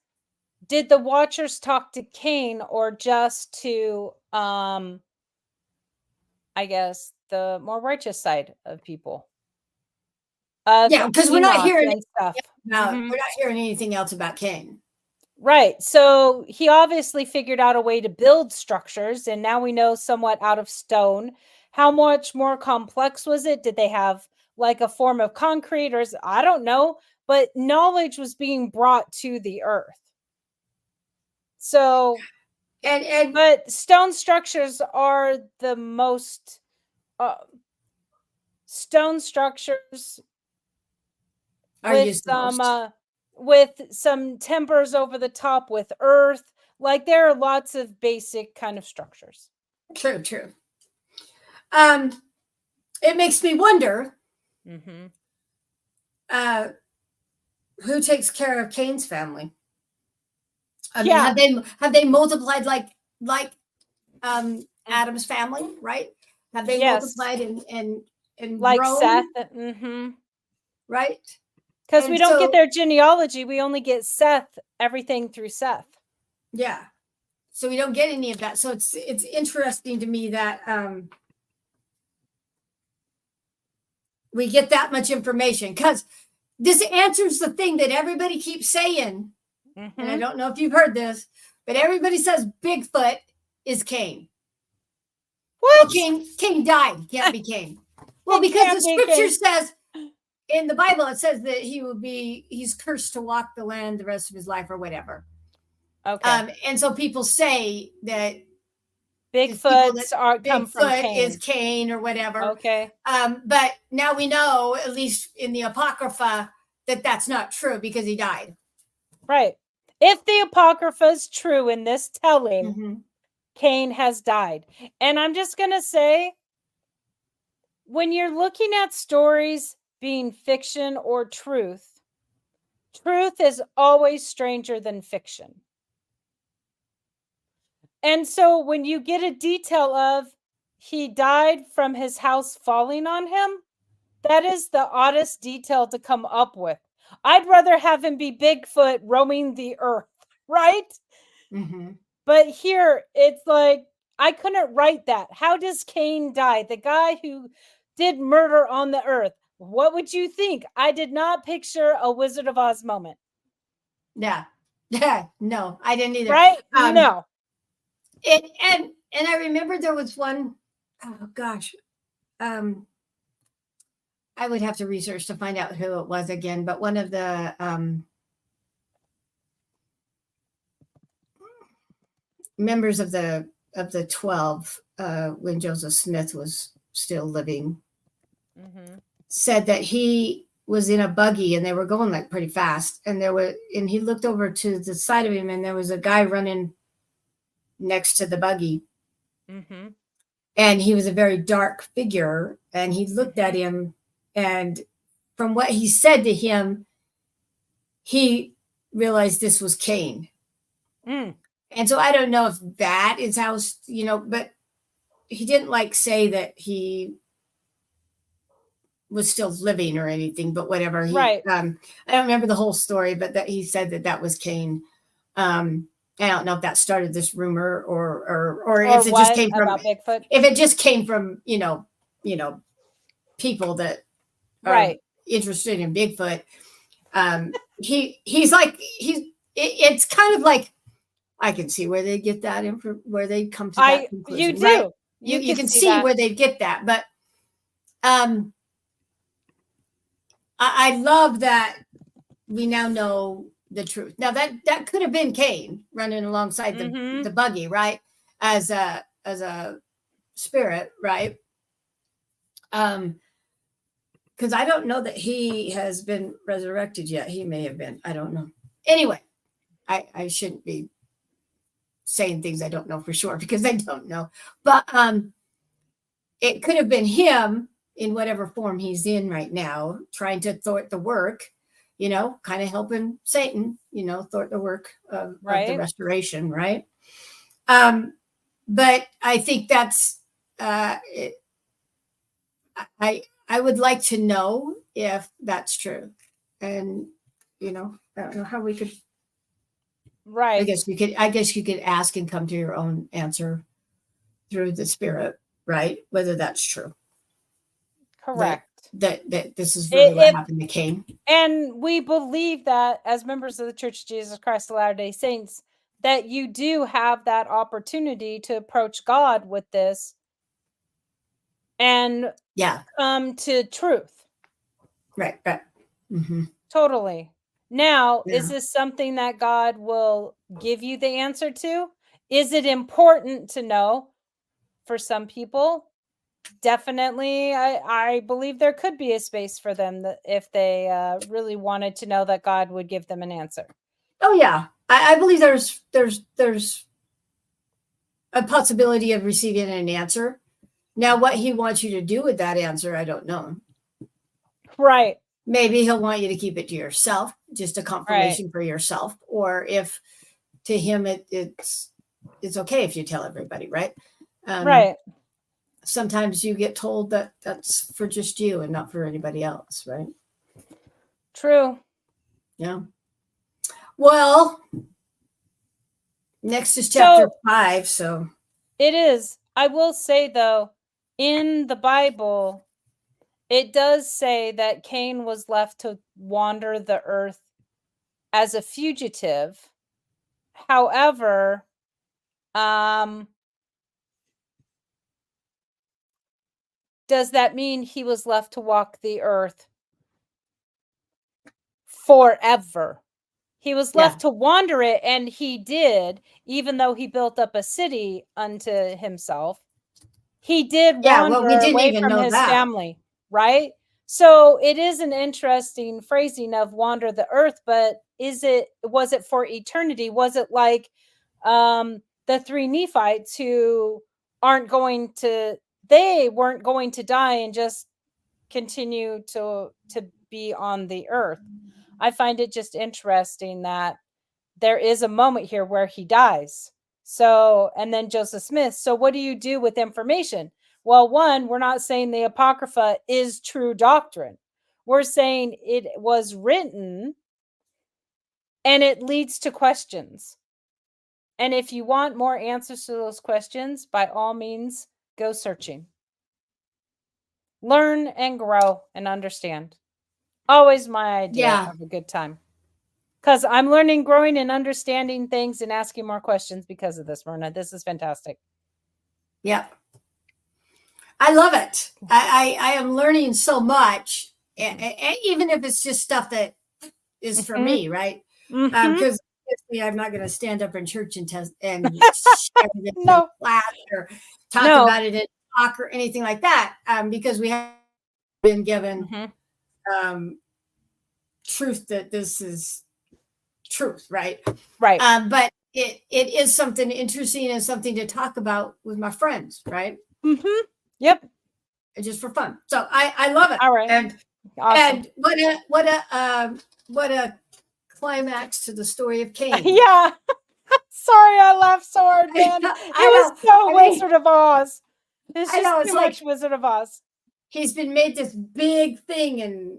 did the Watchers talk to Cain or just to I guess the more righteous side of people? Yeah, because we're not hearing stuff. We're not hearing anything else about Cain. Right. So he obviously figured out a way to build structures, and now we know somewhat out of stone. How much more complex was it? Did they have like a form of concrete, or I don't know, but knowledge was being brought to the earth. So, but stone structures are the most stone structures with some timbers over the top with earth. Like there are lots of basic kind of structures. True. It makes me wonder who takes care of Cain's family. I mean, have they multiplied like Adam's family, right? Have they multiplied and like grown? Seth? Right? Because we don't get their genealogy. We only get Seth, everything through Seth. Yeah. So we don't get any of that. So it's interesting to me that we get that much information, because this answers the thing that everybody keeps saying. And I don't know if you've heard this, but everybody says Bigfoot is Cain. What? Well, Cain died. Can't be Cain. Well, because the scripture says, in the Bible, it says that he's cursed to walk the land the rest of his life or whatever. Okay. And so people say that Bigfoot come from Cain. Is Cain or whatever. Okay. But now we know, at least in the Apocrypha, that that's not true, because he died. Right. If the Apocrypha is true in this telling, Cain has died. And I'm just going to say, when you're looking at stories being fiction or truth is always stranger than fiction. And so when you get a detail of he died from his house falling on him, that is the oddest detail to come up with. I'd rather have him be Bigfoot roaming the earth, right? But here it's like, I couldn't write that. How does Cain die? The guy who did murder on the earth. What would you think? I did not picture a Wizard of Oz moment. Yeah. No, I didn't either. Right? No. And I remember there was one, oh gosh. I would have to research to find out who it was again, but one of the members of the the 12, when Joseph Smith was still living, said that he was in a buggy and they were going like pretty fast, and he looked over to the side of him and there was a guy running next to the buggy. And he was a very dark figure, and he looked at him, and from what he said to him, he realized this was Cain. And so I don't know if that is how, but he didn't like say that he was still living or anything, but whatever. I don't remember the whole story, but that he said that was Cain. I don't know if that started this rumor or if it just came from Bigfoot. If it just came from, people that are interested in Bigfoot. It's kind of like, I can see where they get that where they come to that conclusion. You do. Right? You can see where they get that, but I love that we now know the truth. Now that could have been Cain running alongside the buggy, right? As a spirit, right? Because I don't know that he has been resurrected yet. He may have been. I don't know. Anyway, I shouldn't be saying things I don't know for sure because I don't know. But it could have been him in whatever form he's in right now, trying to thwart the work, kind of helping Satan, thwart the work of the restoration, right? But I think that's I would like to know if that's true. And, I don't know how we could. Right. I guess you could ask and come to your own answer through the spirit, right? Whether that's true. Correct. That this is really what happened to Cain. And we believe that as members of the Church of Jesus Christ of Latter-day Saints, that you do have that opportunity to approach God with this and come to truth. Right. Totally. Now, is this something that God will give you the answer to? Is it important to know? For some people, definitely, I believe there could be a space for them that if they really wanted to know that God would give them an answer. Oh yeah, I believe there's a possibility of receiving an answer. Now, what he wants you to do with that answer, I don't know. Right. Maybe he'll want you to keep it to yourself, just a confirmation for yourself, or if to him it's okay if you tell everybody, right? Right. Sometimes you get told that that's for just you and not for anybody else, right? True. Yeah. Well, next is chapter 5. So it is. I will say though, in the Bible, it does say that Cain was left to wander the earth as a fugitive. However, does that mean he was left to walk the earth forever? He was left to wander it, and he did, even though he built up a city unto himself. He did wander away from his family, right? So it is an interesting phrasing of wander the earth, but was it for eternity? Was it like the 3 Nephites who weren't going to die and just continue to be on the earth? I find it just interesting that there is a moment here where he dies. So, and then Joseph Smith. So what do you do with information? Well, one, we're not saying the Apocrypha is true doctrine. We're saying it was written and it leads to questions. And if you want more answers to those questions, by all means, go searching. Learn and grow and understand. Always my idea of a good time. Because I'm learning, growing, and understanding things and asking more questions because of this, Myrna. This is fantastic. Yeah. I love it. I am learning so much, and even if it's just stuff that is for me, right? Because obviously, I'm not going to stand up in church and share it in class or talk about it in talk or anything like that, because we have been given truth that this is truth, right? Right. But it is something interesting and something to talk about with my friends, right? Yep. Just for fun. So I love it. All right. And awesome. And what a climax to the story of Cain. Yeah. Sorry, I laughed so hard, man. It was so Wizard of Oz. It's just too much Wizard of Oz. He's been made this big thing, and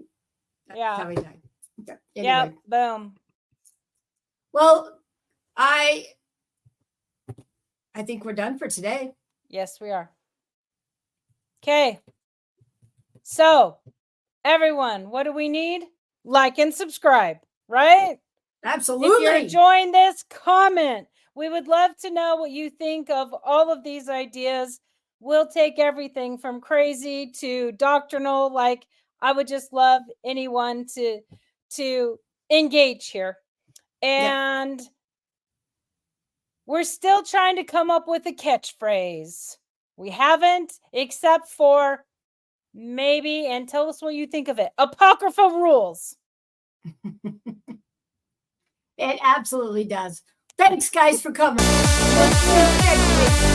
that's how he died. Okay. Anyway. Yeah, boom. Well, I think we're done for today. Yes, we are. Okay. So, everyone, what do we need? Like and subscribe, right? Absolutely. If you're enjoying this, comment. We would love to know what you think of all of these ideas. We'll take everything from crazy to doctrinal. Like, I would just love anyone to engage here. And we're still trying to come up with a catchphrase. We haven't, except for maybe, and tell us what you think of it, Apocryphal rules. It absolutely does. Thanks, guys, for coming. We'll see you next week.